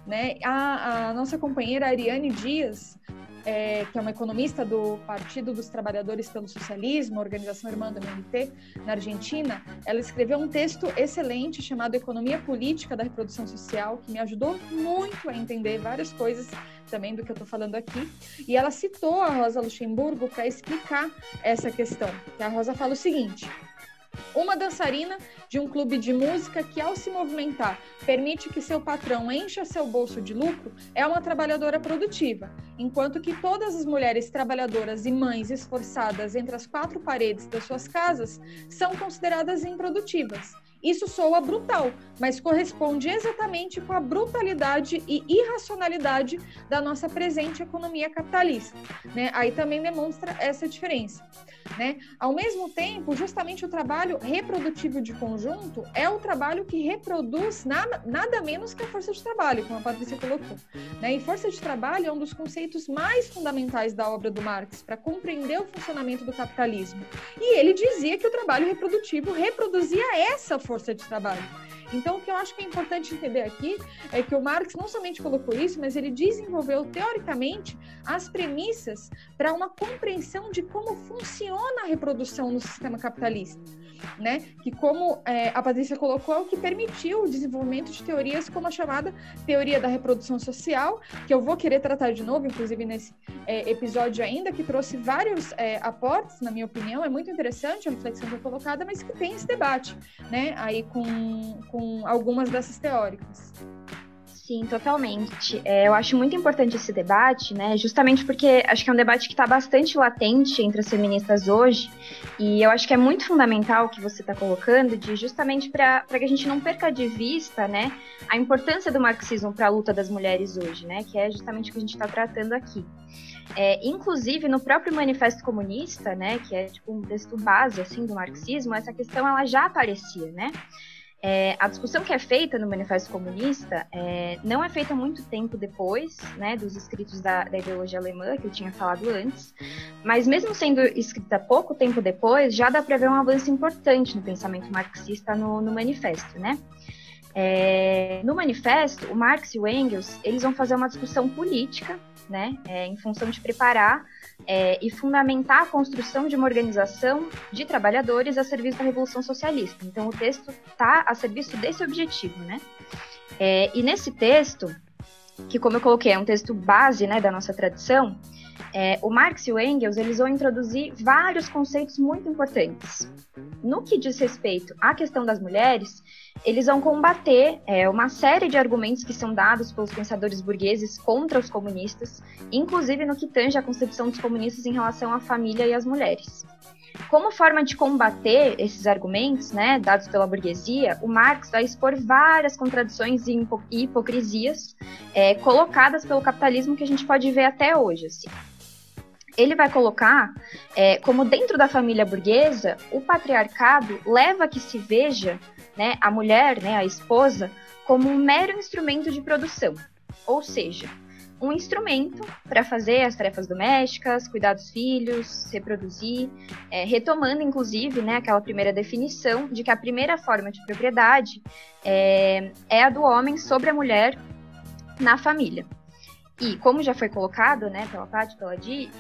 Né? A nossa companheira Ariane Dias que é uma economista do Partido dos Trabalhadores pelo Socialismo, organização irmã do MMT, na Argentina, ela escreveu um texto excelente chamado Economia Política da Reprodução Social, que me ajudou muito a entender várias coisas também do que eu estou falando aqui. E ela citou a Rosa Luxemburgo para explicar essa questão. Que a Rosa fala o seguinte: uma dançarina de um clube de música que, ao se movimentar, permite que seu patrão encha seu bolso de lucro, é uma trabalhadora produtiva, enquanto que todas as mulheres trabalhadoras e mães esforçadas entre as quatro paredes das suas casas são consideradas improdutivas. Isso soa brutal, mas corresponde exatamente com a brutalidade e irracionalidade da nossa presente economia capitalista, né? Aí também demonstra essa diferença, né? Ao mesmo tempo, justamente o trabalho reprodutivo de conjunto é o trabalho que reproduz nada menos que a força de trabalho, como a Patrícia colocou, né? E força de trabalho é um dos conceitos mais fundamentais da obra do Marx para compreender o funcionamento do capitalismo. E ele dizia que o trabalho reprodutivo reproduzia essa força de trabalho. Então, o que eu acho que é importante entender aqui é que o Marx não somente colocou isso, mas ele desenvolveu, teoricamente, as premissas para uma compreensão de como funciona a reprodução no sistema capitalista, né? Que, como a Patrícia colocou, é o que permitiu o desenvolvimento de teorias como a chamada teoria da reprodução social, que eu vou querer tratar de novo, inclusive nesse episódio ainda, que trouxe vários aportes, na minha opinião. É muito interessante a reflexão que foi colocada, mas que tem esse debate, né? Aí com algumas dessas teóricas. Sim, totalmente. Eu acho muito importante esse debate, né? Justamente porque acho que é um debate que está bastante latente entre as feministas hoje, e eu acho que é muito fundamental o que você está colocando, justamente para que a gente não perca de vista, né, a importância do marxismo para a luta das mulheres hoje, né? Que é justamente o que a gente está tratando aqui. Inclusive, no próprio Manifesto Comunista, né, que é tipo um texto base assim, do marxismo, essa questão ela já aparecia, né? A discussão que é feita no Manifesto Comunista não é feita muito tempo depois, né, dos escritos da ideologia alemã, que eu tinha falado antes, mas mesmo sendo escrita pouco tempo depois, já dá para ver um avanço importante no pensamento marxista no manifesto, né? No manifesto, o Marx e o Engels, eles vão fazer uma discussão política, né, em função de preparar e fundamentar a construção de uma organização de trabalhadores a serviço da Revolução Socialista. Então, o texto está a serviço desse objetivo, né? E nesse texto, que, como eu coloquei, é um texto base, né, da nossa tradição, o Marx e o Engels, eles vão introduzir vários conceitos muito importantes. No que diz respeito à questão das mulheres, eles vão combater uma série de argumentos que são dados pelos pensadores burgueses contra os comunistas, inclusive no que tange a concepção dos comunistas em relação à família e às mulheres. Como forma de combater esses argumentos, né, dados pela burguesia, o Marx vai expor várias contradições e hipocrisias colocadas pelo capitalismo que a gente pode ver até hoje, assim. Ele vai colocar como dentro da família burguesa, o patriarcado leva a que se veja, né, a mulher, né, a esposa, como um mero instrumento de produção. Ou seja, um instrumento para fazer as tarefas domésticas, cuidar dos filhos, reproduzir, retomando, inclusive, né, aquela primeira definição de que a primeira forma de propriedade é a do homem sobre a mulher na família. E, como já foi colocado, né, pela Paty, pela Di,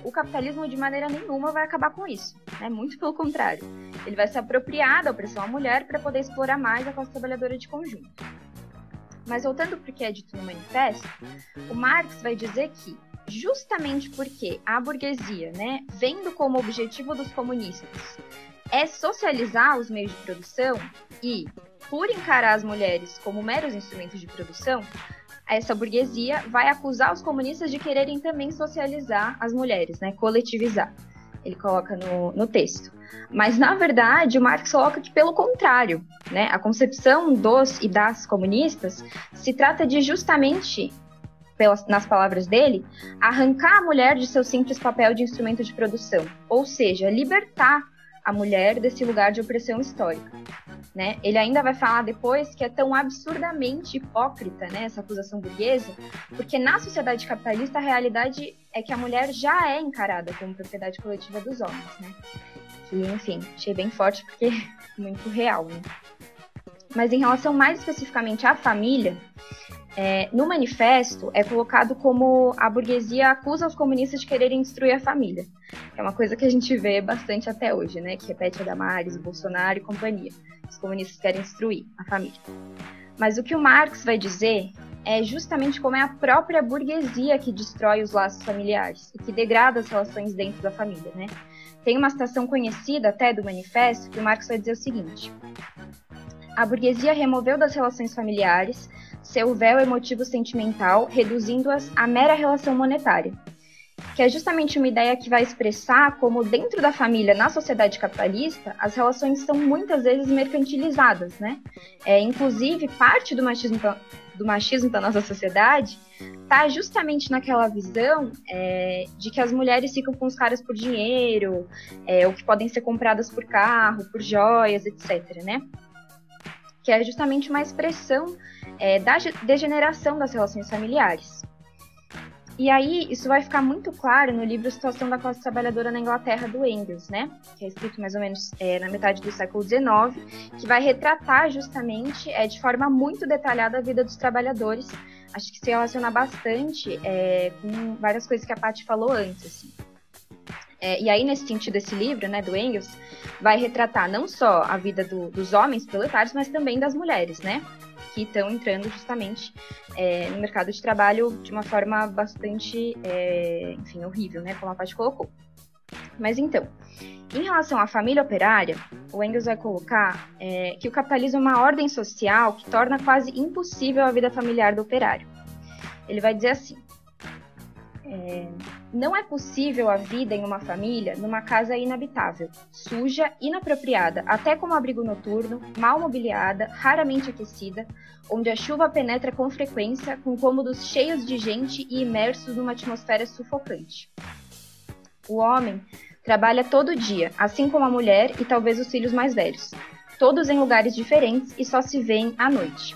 o capitalismo de maneira nenhuma vai acabar com isso, né? Muito pelo contrário. Ele vai se apropriar da opressão à mulher para poder explorar mais a classe trabalhadora de conjunto. Mas voltando para o que é dito no manifesto, o Marx vai dizer que, justamente porque a burguesia, né, vendo como objetivo dos comunistas socializar os meios de produção e, por encarar as mulheres como meros instrumentos de produção, essa burguesia vai acusar os comunistas de quererem também socializar as mulheres, né, coletivizar. Ele coloca no texto. Mas, na verdade, o Marx coloca que, pelo contrário, né, a concepção dos e das comunistas se trata de justamente, nas palavras dele, arrancar a mulher de seu simples papel de instrumento de produção, ou seja, libertar a mulher desse lugar de opressão histórica. Né? Ele ainda vai falar depois que é tão absurdamente hipócrita, né, essa acusação burguesa, porque na sociedade capitalista a realidade é que a mulher já é encarada como propriedade coletiva dos homens, né? Que, enfim, achei bem forte porque é muito real, né? Mas em relação mais especificamente à família, No manifesto é colocado como a burguesia acusa os comunistas de quererem destruir a família. É uma coisa que a gente vê bastante até hoje, né? Que repete a Damares, o Bolsonaro e companhia. Os comunistas querem destruir a família. Mas o que o Marx vai dizer é justamente como é a própria burguesia que destrói os laços familiares e que degrada as relações dentro da família, né? Tem uma citação conhecida até do manifesto que o Marx vai dizer o seguinte: a burguesia removeu das relações familiares seu véu emotivo-sentimental, reduzindo-as à mera relação monetária, que é justamente uma ideia que vai expressar como dentro da família, na sociedade capitalista, as relações são muitas vezes mercantilizadas, né? Inclusive, parte do machismo da nossa sociedade está justamente naquela visão de que as mulheres ficam com os caras por dinheiro, ou que podem ser compradas por carro, por joias, etc., né? Que é justamente uma expressão da degeneração das relações familiares. E aí, isso vai ficar muito claro no livro Situação da Classe Trabalhadora na Inglaterra, do Engels, né? Que é escrito mais ou menos na metade do século XIX, que vai retratar justamente, de forma muito detalhada, a vida dos trabalhadores. Acho que se relaciona bastante com várias coisas que a Paty falou antes, assim. E aí, nesse sentido, esse livro, né, do Engels, vai retratar não só a vida dos homens proletários, mas também das mulheres, né? Que estão entrando justamente no mercado de trabalho de uma forma bastante, enfim, horrível, né, como a Paty colocou. Mas então, em relação à família operária, o Engels vai colocar que o capitalismo é uma ordem social que torna quase impossível a vida familiar do operário. Ele vai dizer assim: não é possível a vida em uma família numa casa inabitável, suja, inapropriada, até como abrigo noturno, mal mobiliada, raramente aquecida, onde a chuva penetra com frequência, com cômodos cheios de gente e imersos numa atmosfera sufocante. O homem trabalha todo dia, assim como a mulher e talvez os filhos mais velhos, todos em lugares diferentes e só se veem à noite.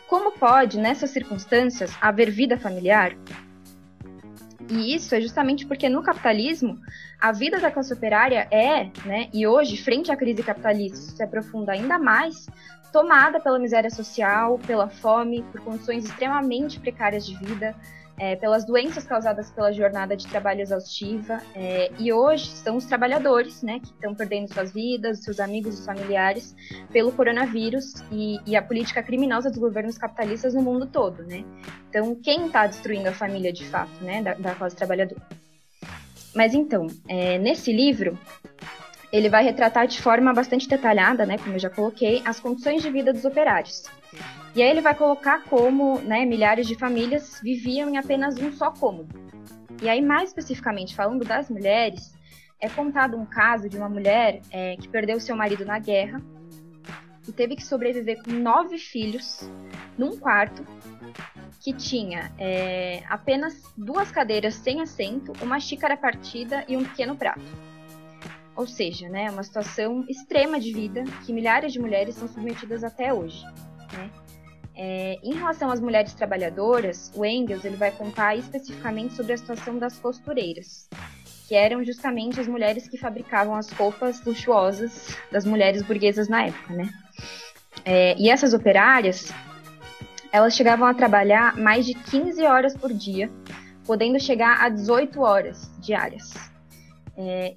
Como pode, nessas circunstâncias, haver vida familiar? E isso é justamente porque no capitalismo a vida da classe operária né, e hoje, frente à crise capitalista, isso se aprofunda ainda mais, tomada pela miséria social, pela fome, por condições extremamente precárias de vida, pelas doenças causadas pela jornada de trabalho exaustiva, e hoje são os trabalhadores, né, que estão perdendo suas vidas, seus amigos e familiares pelo coronavírus e a política criminosa dos governos capitalistas no mundo todo, né? Então, quem está destruindo a família de fato, né, da classe trabalhadora? Mas então, nesse livro, ele vai retratar de forma bastante detalhada, né, como eu já coloquei, as condições de vida dos operários. E aí ele vai colocar como, né, milhares de famílias viviam em apenas um só cômodo. E aí, mais especificamente, falando das mulheres, é contado um caso de uma mulher que perdeu seu marido na guerra e teve que sobreviver com 9 filhos num quarto que tinha apenas 2 cadeiras sem assento, uma xícara partida e um pequeno prato. Ou seja, né, uma situação extrema de vida que milhares de mulheres são submetidas até hoje, né? Em relação às mulheres trabalhadoras, o Engels ele vai contar especificamente sobre a situação das costureiras, que eram justamente as mulheres que fabricavam as roupas luxuosas das mulheres burguesas na época, né? E essas operárias, elas chegavam a trabalhar mais de 15 horas por dia, podendo chegar a 18 horas diárias.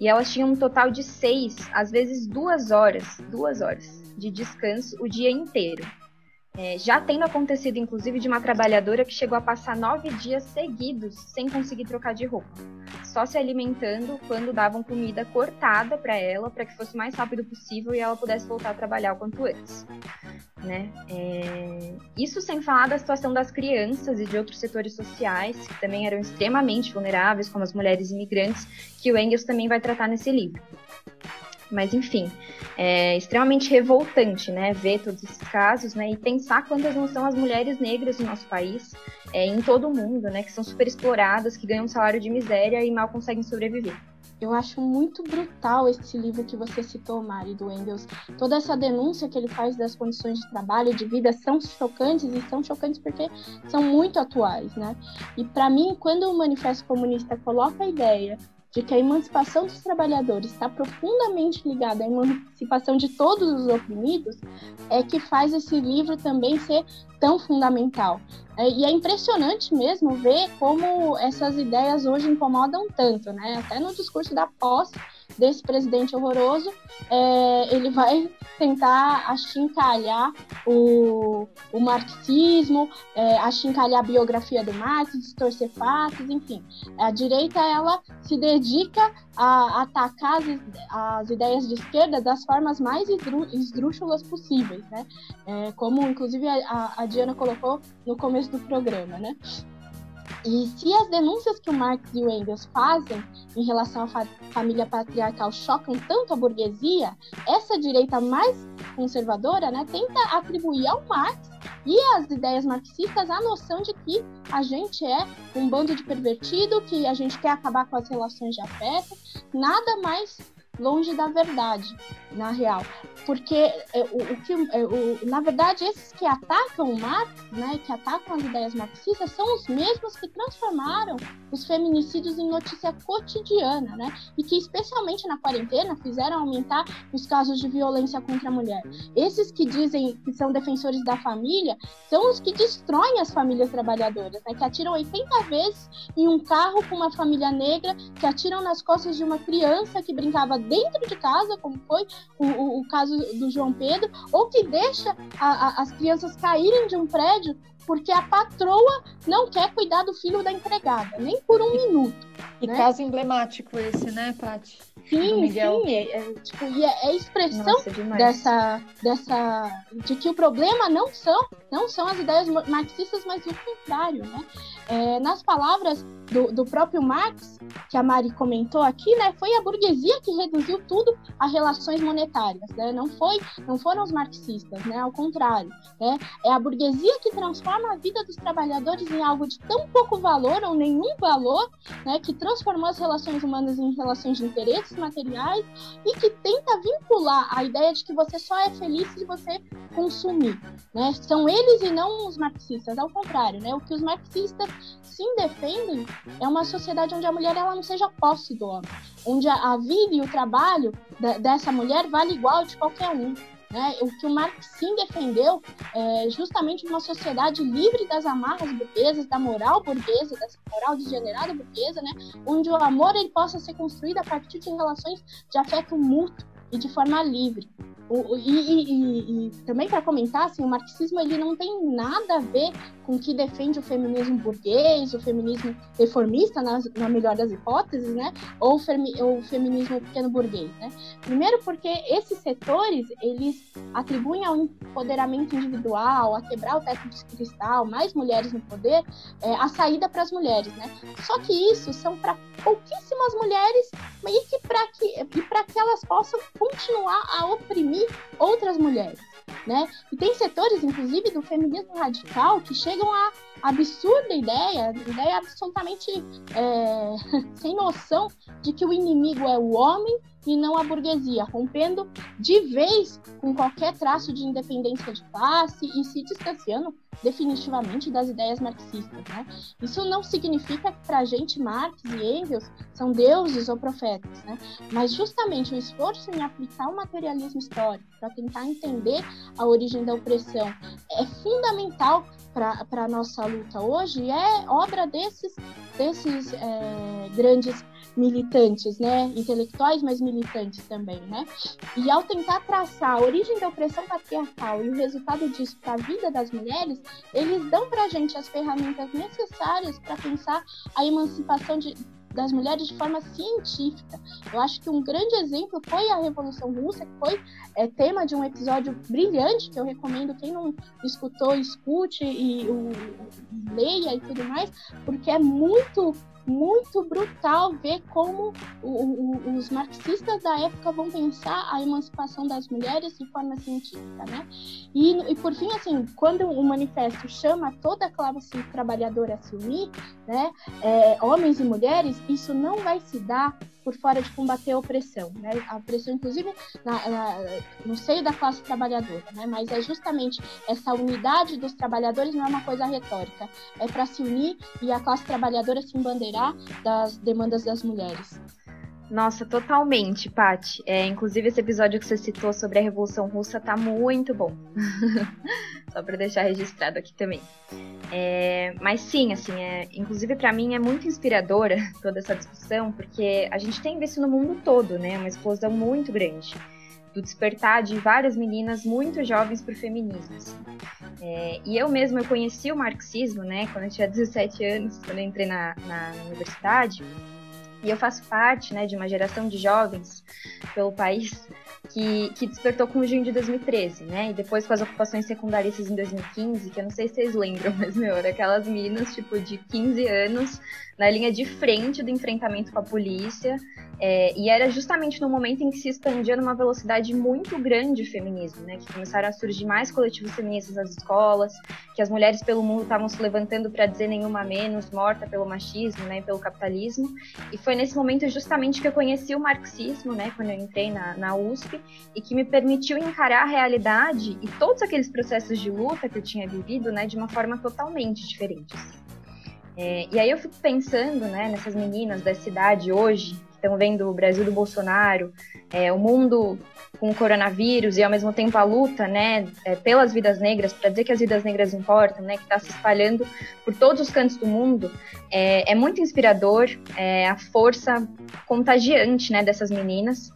E elas tinham um total de 6, às vezes 2 horas de descanso o dia inteiro. Já tendo acontecido, inclusive, de uma trabalhadora que chegou a passar 9 dias seguidos sem conseguir trocar de roupa, só se alimentando quando davam comida cortada para ela, para que fosse o mais rápido possível e ela pudesse voltar a trabalhar o quanto antes, né? Isso sem falar da situação das crianças e de outros setores sociais, que também eram extremamente vulneráveis, como as mulheres imigrantes, que o Engels também vai tratar nesse livro. Mas, enfim, é extremamente revoltante, né, ver todos esses casos, né, e pensar quantas não são as mulheres negras no nosso país, em todo o mundo, né, que são super exploradas, que ganham um salário de miséria e mal conseguem sobreviver. Eu acho muito brutal esse livro que você citou, Mari, do Engels. Toda essa denúncia que ele faz das condições de trabalho e de vida são chocantes, e são chocantes porque são muito atuais, né? E para mim, quando o Manifesto Comunista coloca a ideia de que a emancipação dos trabalhadores está profundamente ligada à emancipação de todos os oprimidos, é que faz esse livro também ser tão fundamental. E é impressionante mesmo ver como essas ideias hoje incomodam tanto, né? Até no discurso da posse desse presidente horroroso, ele vai tentar achincalhar o marxismo, achincalhar a biografia do Marx, distorcer fatos, enfim. A direita, ela se dedica a atacar as ideias de esquerda das formas mais esdrúxulas possíveis, né? Como, inclusive, a Diana colocou no começo do programa, né? E se as denúncias que o Marx e o Engels fazem em relação à família patriarcal chocam tanto a burguesia, essa direita mais conservadora, né, tenta atribuir ao Marx e às ideias marxistas a noção de que a gente é um bando de pervertido, que a gente quer acabar com as relações de afeto, nada mais longe da verdade, na real. Porque, na verdade, esses que atacam o Marx, né, que atacam as ideias marxistas, são os mesmos que transformaram os feminicídios em notícia cotidiana, né, e que, especialmente na quarentena, fizeram aumentar os casos de violência contra a mulher. Esses que dizem que são defensores da família são os que destroem as famílias trabalhadoras, né, que atiram 80 vezes em um carro com uma família negra, que atiram nas costas de uma criança que brincava dentro de casa, como foi o caso do João Pedro, ou que deixa as crianças caírem de um prédio porque a patroa não quer cuidar do filho da empregada, nem por um minuto. E né? caso emblemático esse, né, Paty? Sim, sim, é expressão de que o problema não são as ideias marxistas, mas o contrário, né? Nas palavras do próprio Marx, que a Mari comentou aqui, né, foi a burguesia que reduziu tudo a relações monetárias, né? Não foram os marxistas, né? Ao contrário, né? É a burguesia que transforma a vida dos trabalhadores em algo de tão pouco valor ou nenhum valor, né? Que transformou as relações humanas em relações de interesses materiais e que tenta vincular a ideia de que você só é feliz se você consumir, né? São eles e não os marxistas, ao contrário, né? O que os marxistas sim defendem é uma sociedade onde a mulher ela não seja posse do homem, onde a vida e o trabalho dessa mulher vale igual de qualquer um. Né? O que o Marx sim defendeu é justamente uma sociedade livre das amarras burguesas, da moral burguesa, dessa moral degenerada burguesa, né? Onde o amor ele possa ser construído a partir de relações de afeto mútuo e de forma livre. E também para comentar, assim, o marxismo ele não tem nada a ver com o que defende o feminismo burguês, o feminismo reformista, na melhor das hipóteses, né? Ou o feminismo pequeno burguês, né? Primeiro porque esses setores, eles atribuem ao empoderamento individual, a quebrar o teto de cristal, mais mulheres no poder, a saída para as mulheres, né? Só que isso são para pouquíssimas mulheres e para que elas possam continuar a oprimir outras mulheres, né? E tem setores, inclusive, do feminismo radical que chegam a absurda ideia absolutamente sem noção de que o inimigo é o homem e não a burguesia, rompendo de vez com qualquer traço de independência de classe e se distanciando definitivamente das ideias marxistas, né? Isso não significa que para a gente Marx e Engels são deuses ou profetas, né? Mas justamente o esforço em aplicar o materialismo histórico para tentar entender a origem da opressão é fundamental para a nossa luta hoje e é obra desses grandes militantes, né? Intelectuais, mas militantes também, né? E ao tentar traçar a origem da opressão patriarcal e o resultado disso para a vida das mulheres, eles dão para a gente as ferramentas necessárias para pensar a emancipação das mulheres de forma científica. Eu acho que um grande exemplo foi a Revolução Russa, que foi tema de um episódio brilhante, que eu recomendo quem não escutou, escute e leia e tudo mais, porque é muito brutal ver como os marxistas da época vão pensar a emancipação das mulheres de forma científica, né? E por fim, assim, quando o manifesto chama toda a classe trabalhadora a se unir, né, homens e mulheres, isso não vai se dar por fora de combater a opressão, né? A opressão, inclusive, no seio da classe trabalhadora, né? Mas é justamente essa unidade dos trabalhadores não é uma coisa retórica, é para se unir e a classe trabalhadora se embandeirar das demandas das mulheres. Nossa, totalmente, Paty. Inclusive, esse episódio que você citou sobre a Revolução Russa tá muito bom. Só para deixar registrado aqui também. Mas sim, assim, inclusive para mim é muito inspiradora toda essa discussão, porque a gente tem visto no mundo todo, né, uma explosão muito grande do despertar de várias meninas muito jovens para o feminismo. Assim. E eu conheci o marxismo, né, quando eu tinha 17 anos, quando eu entrei na universidade. E eu faço parte, né, de uma geração de jovens pelo país que despertou com o junho de 2013, né? E depois com as ocupações secundaristas em 2015, que eu não sei se vocês lembram, mas, era aquelas meninas, tipo, de 15 anos, na linha de frente do enfrentamento com a polícia. E era justamente no momento em que se expandia numa velocidade muito grande o feminismo, né? Que começaram a surgir mais coletivos feministas nas escolas, que as mulheres pelo mundo estavam se levantando para dizer nenhuma menos, morta pelo machismo, né? Pelo capitalismo. E foi nesse momento justamente que eu conheci o marxismo, né? Quando eu entrei na USP, e que me permitiu encarar a realidade e todos aqueles processos de luta que eu tinha vivido, né? De uma forma totalmente diferente, assim. E aí eu fico pensando, né, nessas meninas dessa idade hoje, que estão vendo o Brasil do Bolsonaro, o mundo com o coronavírus e ao mesmo tempo a luta, né, pelas vidas negras, para dizer que as vidas negras importam, né, que está se espalhando por todos os cantos do mundo, é muito inspirador, a força contagiante, né, dessas meninas.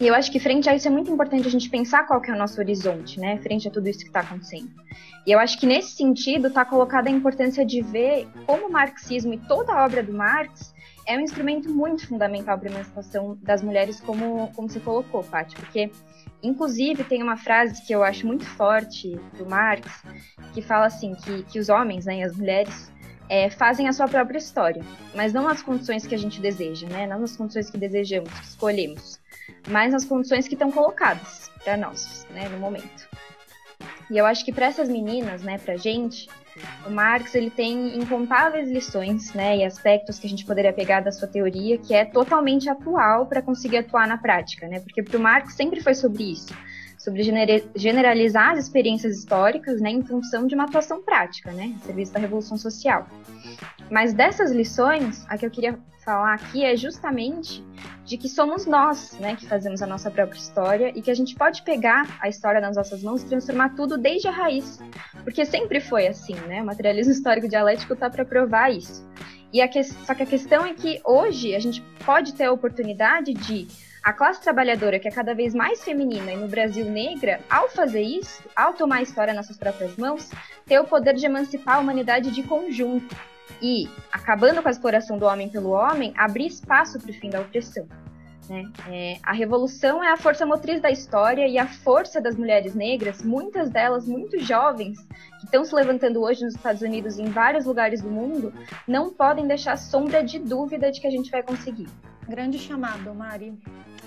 E eu acho que frente a isso é muito importante a gente pensar qual que é o nosso horizonte, né, frente a tudo isso que está acontecendo. E eu acho que nesse sentido está colocada a importância de ver como o marxismo e toda a obra do Marx é um instrumento muito fundamental para a emancipação das mulheres, como você colocou, Paty, porque inclusive tem uma frase que eu acho muito forte do Marx, que fala assim, que os homens, né, e as mulheres fazem a sua própria história, mas não nas condições que a gente deseja, né, não nas condições que desejamos, que escolhemos, mas nas condições que estão colocadas para nós, né, no momento. E eu acho que para essas meninas, né, pra gente, o Marx ele tem incontáveis lições, né, e aspectos que a gente poderia pegar da sua teoria, que é totalmente atual para conseguir atuar na prática, né, porque para o Marx sempre foi sobre isso, sobre generalizar as experiências históricas, né, em função de uma atuação prática, né, a serviço da Revolução Social. Mas dessas lições, a que eu queria falar aqui é justamente de que somos nós, né, que fazemos a nossa própria história e que a gente pode pegar a história nas nossas mãos e transformar tudo desde a raiz. Porque sempre foi assim, né? O materialismo histórico dialético está para provar isso. Só que a questão é que hoje a gente pode ter a oportunidade de a classe trabalhadora, que é cada vez mais feminina e no Brasil negra, ao fazer isso, ao tomar a história nas suas próprias mãos, ter o poder de emancipar a humanidade de conjunto. E, acabando com a exploração do homem pelo homem, abrir espaço para o fim da opressão. Né? A revolução é a força motriz da história e a força das mulheres negras, muitas delas muito jovens, que estão se levantando hoje nos Estados Unidos e em vários lugares do mundo, não podem deixar sombra de dúvida de que a gente vai conseguir. Grande chamado, Mari.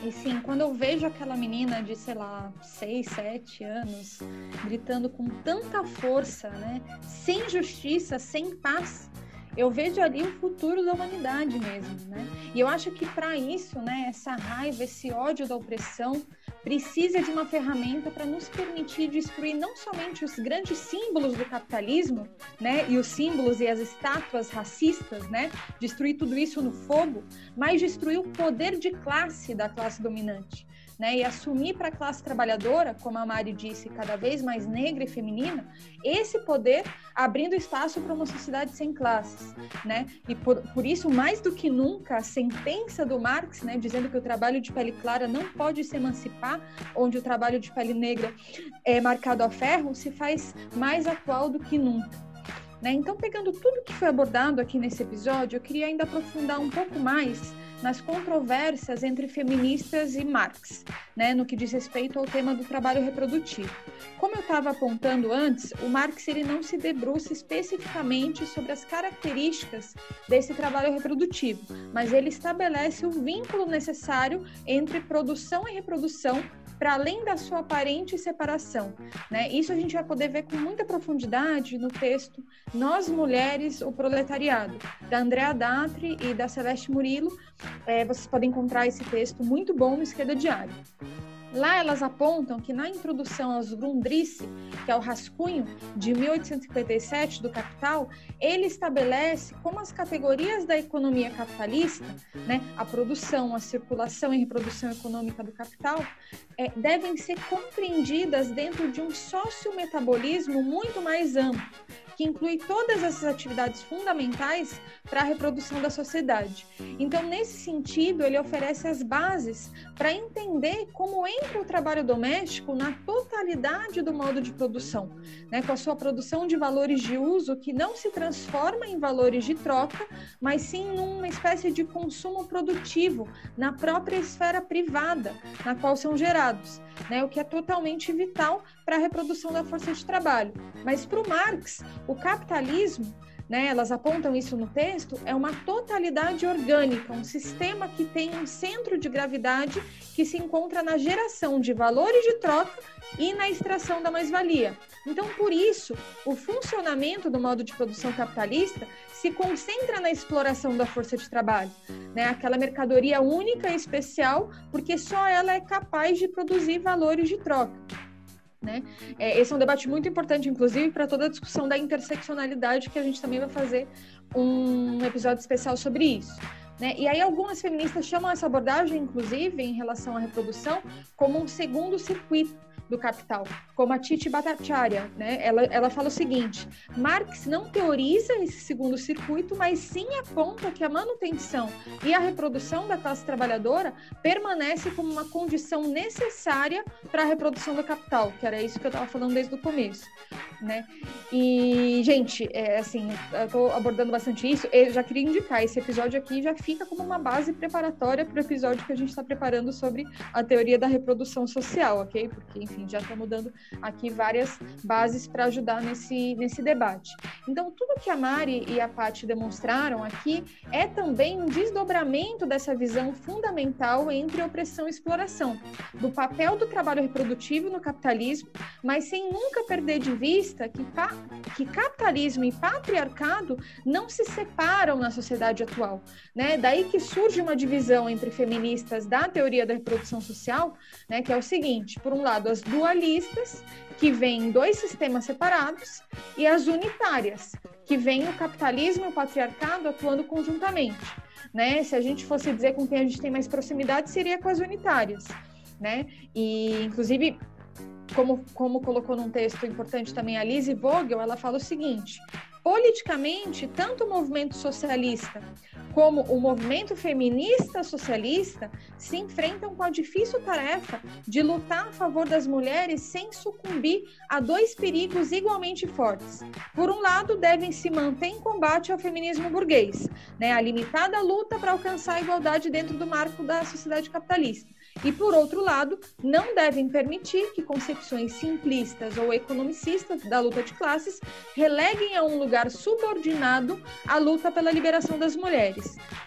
E sim, quando eu vejo aquela menina de, 6, 7 anos, gritando com tanta força, né? Sem justiça, sem paz, eu vejo ali o futuro da humanidade mesmo, né? E eu acho que para isso, né, essa raiva, esse ódio da opressão, precisa de uma ferramenta para nos permitir destruir não somente os grandes símbolos do capitalismo, né, e os símbolos e as estátuas racistas, né, destruir tudo isso no fogo, mas destruir o poder de classe da classe dominante. Né, e assumir para a classe trabalhadora, como a Mari disse, cada vez mais negra e feminina, esse poder abrindo espaço para uma sociedade sem classes. Né? E por isso, mais do que nunca, a sentença do Marx, né, dizendo que o trabalho de pele clara não pode se emancipar, onde o trabalho de pele negra é marcado a ferro, se faz mais atual do que nunca. Né? Então, pegando tudo que foi abordado aqui nesse episódio, eu queria ainda aprofundar um pouco mais nas controvérsias entre feministas e Marx, né, no que diz respeito ao tema do trabalho reprodutivo. Como eu estava apontando antes, o Marx ele não se debruça especificamente sobre as características desse trabalho reprodutivo, mas ele estabelece o vínculo necessário entre produção e reprodução para além da sua aparente separação. Né? Isso a gente vai poder ver com muita profundidade no texto Nós Mulheres, o Proletariado, da Andrea Datri e da Celeste Murilo. Vocês podem encontrar esse texto muito bom no Esquerda Diária. Lá elas apontam que na introdução aos Grundrisse, que é o rascunho de 1857 do Capital, ele estabelece como as categorias da economia capitalista, né, a produção, a circulação e reprodução econômica do capital, devem ser compreendidas dentro de um sociometabolismo muito mais amplo, que inclui todas essas atividades fundamentais para a reprodução da sociedade. Então, nesse sentido, ele oferece as bases para entender como entra o trabalho doméstico na totalidade do modo de produção, né, com a sua produção de valores de uso que não se transforma em valores de troca, mas sim numa espécie de consumo produtivo na própria esfera privada, na qual são gerados, né, o que é totalmente vital para a reprodução da força de trabalho. Mas para o Marx, o capitalismo, né, elas apontam isso no texto, é uma totalidade orgânica, um sistema que tem um centro de gravidade que se encontra na geração de valores de troca e na extração da mais-valia. Então, por isso, o funcionamento do modo de produção capitalista se concentra na exploração da força de trabalho, né, aquela mercadoria única e especial, porque só ela é capaz de produzir valores de troca. Né? Esse é um debate muito importante, inclusive, para toda a discussão da interseccionalidade, que a gente também vai fazer um episódio especial sobre isso. Né? E aí algumas feministas chamam essa abordagem, inclusive, em relação à reprodução, como um segundo circuito do capital, como a Titi Bhattacharya, né? Ela fala o seguinte: Marx não teoriza esse segundo circuito, mas sim aponta que a manutenção e a reprodução da classe trabalhadora permanece como uma condição necessária para a reprodução do capital, que era isso que eu estava falando desde o começo, né? E, gente, assim, eu estou abordando bastante isso, eu já queria indicar, esse episódio aqui já fica como uma base preparatória para o episódio que a gente está preparando sobre a teoria da reprodução social, ok? Porque, enfim, já estamos dando aqui várias bases para ajudar nesse debate. Então, tudo que a Mari e a Paty demonstraram aqui é também um desdobramento dessa visão fundamental entre opressão e exploração, do papel do trabalho reprodutivo no capitalismo, mas sem nunca perder de vista que capitalismo e patriarcado não se separam na sociedade atual, né? Daí que surge uma divisão entre feministas da teoria da reprodução social, né, que é o seguinte: por um lado, as dualistas, que veem dois sistemas separados, e as unitárias, que veem o capitalismo e o patriarcado atuando conjuntamente, né? Se a gente fosse dizer com quem a gente tem mais proximidade, seria com as unitárias, né? E, inclusive, como colocou num texto importante também a Lise Vogel, ela fala o seguinte: politicamente, tanto o movimento socialista como o movimento feminista socialista se enfrentam com a difícil tarefa de lutar a favor das mulheres sem sucumbir a dois perigos igualmente fortes. Por um lado, devem se manter em combate ao feminismo burguês, né, a limitada luta para alcançar a igualdade dentro do marco da sociedade capitalista. E, por outro lado, não devem permitir que concepções simplistas ou economicistas da luta de classes releguem a um lugar subordinado a luta pela liberação das mulheres.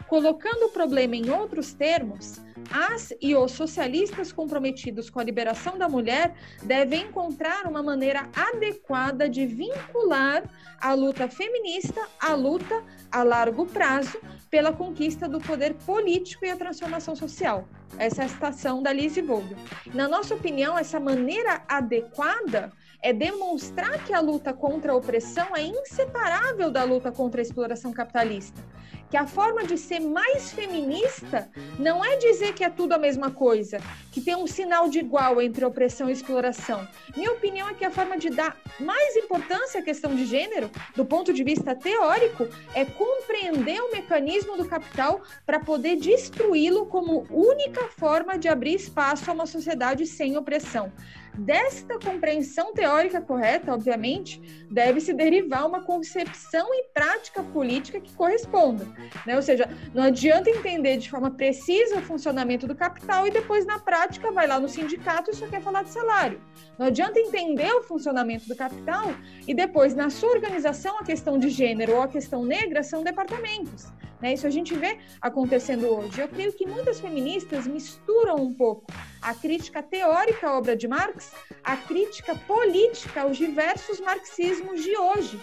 Colocando o problema em outros termos, as e os socialistas comprometidos com a liberação da mulher devem encontrar uma maneira adequada de vincular a luta feminista à luta a largo prazo pela conquista do poder político e a transformação social. Essa é a citação da Lise Vogel. Na nossa opinião, essa maneira adequada é demonstrar que a luta contra a opressão é inseparável da luta contra a exploração capitalista. Que a forma de ser mais feminista não é dizer que é tudo a mesma coisa, que tem um sinal de igual entre opressão e exploração. Minha opinião é que a forma de dar mais importância à questão de gênero, do ponto de vista teórico, é compreender o mecanismo do capital para poder destruí-lo como única forma de abrir espaço a uma sociedade sem opressão. Desta compreensão teórica correta, obviamente, deve-se derivar uma concepção e prática política que correspondam, né? Ou seja, não adianta entender de forma precisa o funcionamento do capital e depois, na prática, vai lá no sindicato e só quer falar de salário. Não adianta entender o funcionamento do capital e depois, na sua organização, a questão de gênero ou a questão negra são departamentos. né? Isso a gente vê acontecendo hoje. Eu creio que muitas feministas misturam um pouco a crítica teórica à obra de Marx, a crítica política aos diversos marxismos de hoje.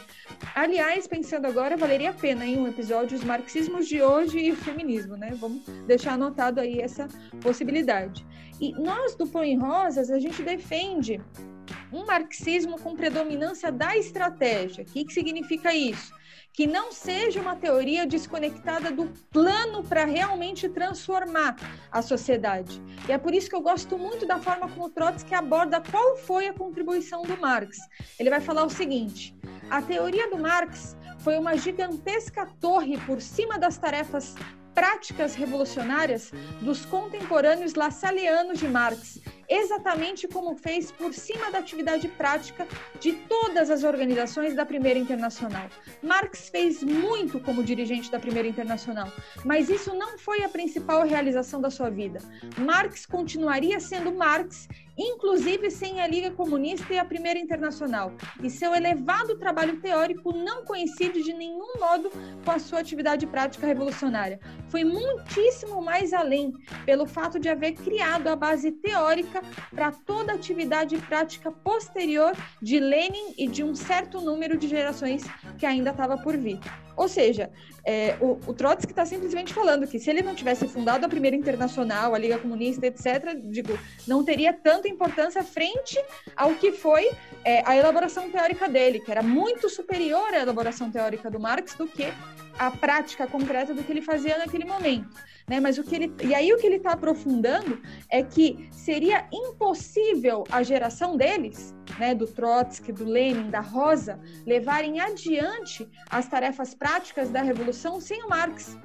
Aliás, pensando agora, valeria a pena em um episódio os marxismos de hoje e o feminismo, né? Vamos deixar anotado aí essa possibilidade. E nós, do Põe em Rosas, a gente defende um marxismo com predominância da estratégia. O que significa isso? Que não seja uma teoria desconectada do plano para realmente transformar a sociedade. E é por isso que eu gosto muito da forma como o Trotsky aborda qual foi a contribuição do Marx. Ele vai falar o seguinte: a teoria do Marx foi uma gigantesca torre por cima das tarefas práticas revolucionárias dos contemporâneos lassalianos de Marx, exatamente como fez por cima da atividade prática de todas as organizações da Primeira Internacional. Marx fez muito como dirigente da Primeira Internacional, mas isso não foi a principal realização da sua vida. Marx continuaria sendo Marx, inclusive sem a Liga Comunista e a Primeira Internacional, e seu elevado trabalho teórico não coincide de nenhum modo com a sua atividade prática revolucionária. Foi muitíssimo mais além, pelo fato de haver criado a base teórica para toda a atividade prática posterior de Lenin e de um certo número de gerações que ainda estava por vir. Ou seja, o Trotsky está simplesmente falando que se ele não tivesse fundado a Primeira Internacional, a Liga Comunista, etc., não teria tanta importância frente ao que foi a elaboração teórica dele, que era muito superior à elaboração teórica do Marx do que a prática concreta do que ele fazia naquele momento. Né? Mas o que ele está aprofundando é que seria impossível a geração deles, né, do Trotsky, do Lenin, da Rosa, levarem adiante as tarefas práticas da Revolução sem o Marx.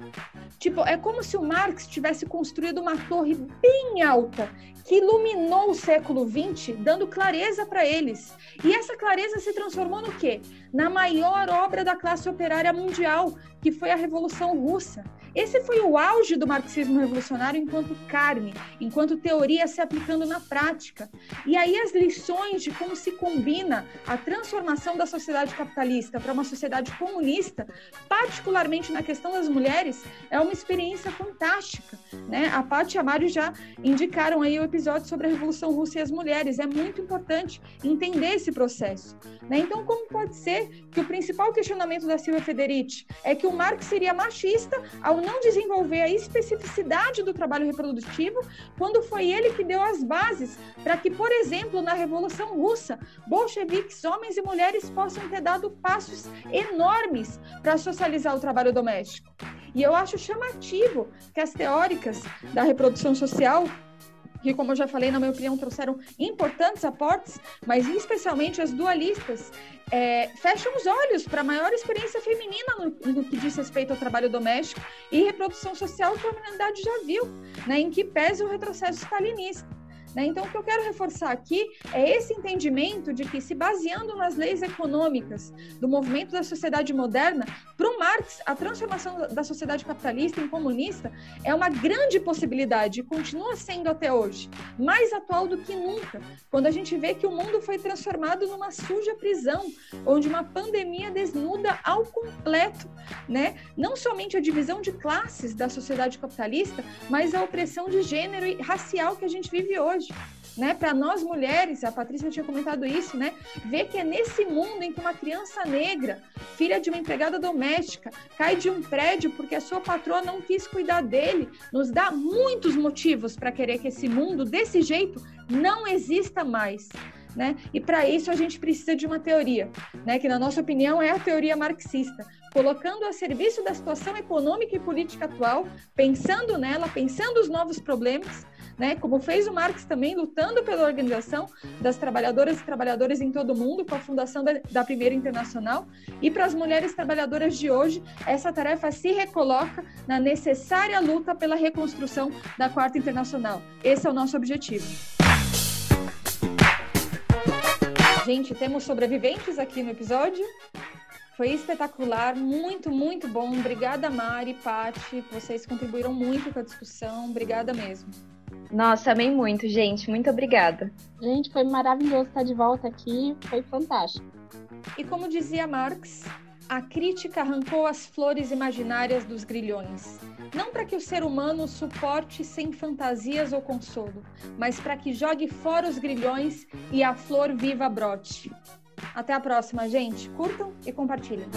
Tipo, é como se o Marx tivesse construído uma torre bem alta que iluminou o século XX, dando clareza para eles. E essa clareza se transformou no quê? Na maior obra da classe operária mundial, que foi a Revolução Russa. Esse foi o auge do marxismo revolucionário enquanto carne, enquanto teoria se aplicando na prática. E aí as lições de como se combina a transformação da sociedade capitalista para uma sociedade comunista, particularmente na questão das mulheres, é uma experiência fantástica. Né? A Paty e a Mário já indicaram aí o episódio sobre a Revolução Russa e as mulheres. É muito importante entender esse processo. Né? Então, como pode ser que o principal questionamento da Silvia Federici é que o Marx seria machista ao não desenvolver a especificidade do trabalho reprodutivo, quando foi ele que deu as bases para que, por exemplo, na Revolução Russa, bolcheviques, homens e mulheres possam ter dado passos enormes para socializar o trabalho doméstico. E eu acho chamativo que as teóricas da reprodução social, que, como eu já falei, na minha opinião, trouxeram importantes aportes, mas especialmente as dualistas, fecham os olhos para a maior experiência feminina no que diz respeito ao trabalho doméstico e reprodução social que a humanidade já viu, né, em que pesa o retrocesso stalinista. Né? Então, o que eu quero reforçar aqui é esse entendimento de que, se baseando nas leis econômicas do movimento da sociedade moderna, para o Marx, a transformação da sociedade capitalista em comunista é uma grande possibilidade e continua sendo até hoje, mais atual do que nunca, quando a gente vê que o mundo foi transformado numa suja prisão, onde uma pandemia desnuda ao completo, né? Não somente a divisão de classes da sociedade capitalista, mas a opressão de gênero e racial que a gente vive hoje. Né? Para nós mulheres, a Patrícia tinha comentado isso, né? Ver que é nesse mundo em que uma criança negra, filha de uma empregada doméstica, cai de um prédio porque a sua patroa não quis cuidar dele, nos dá muitos motivos para querer que esse mundo, desse jeito, não exista mais. Né? E para isso a gente precisa de uma teoria, né? Que na nossa opinião é a teoria marxista, colocando a serviço da situação econômica e política atual, pensando nela, pensando os novos problemas, né? Como fez o Marx também, lutando pela organização das trabalhadoras e trabalhadores em todo o mundo, com a fundação da Primeira Internacional. E para as mulheres trabalhadoras de hoje, essa tarefa se recoloca na necessária luta pela reconstrução da Quarta Internacional. Esse é o nosso objetivo. Gente, temos sobreviventes aqui no episódio. Foi espetacular, muito, muito bom. Obrigada, Mari, Paty, vocês contribuíram muito com a discussão. Obrigada mesmo. Nossa, amei muito, gente. Muito obrigada. Gente, foi maravilhoso estar de volta aqui. Foi fantástico. E como dizia Marx, A crítica arrancou as flores imaginárias dos grilhões, não para que o ser humano suporte sem fantasias ou consolo, mas para que jogue fora os grilhões e a flor viva brote. Até a próxima, gente. Curtam e compartilhem.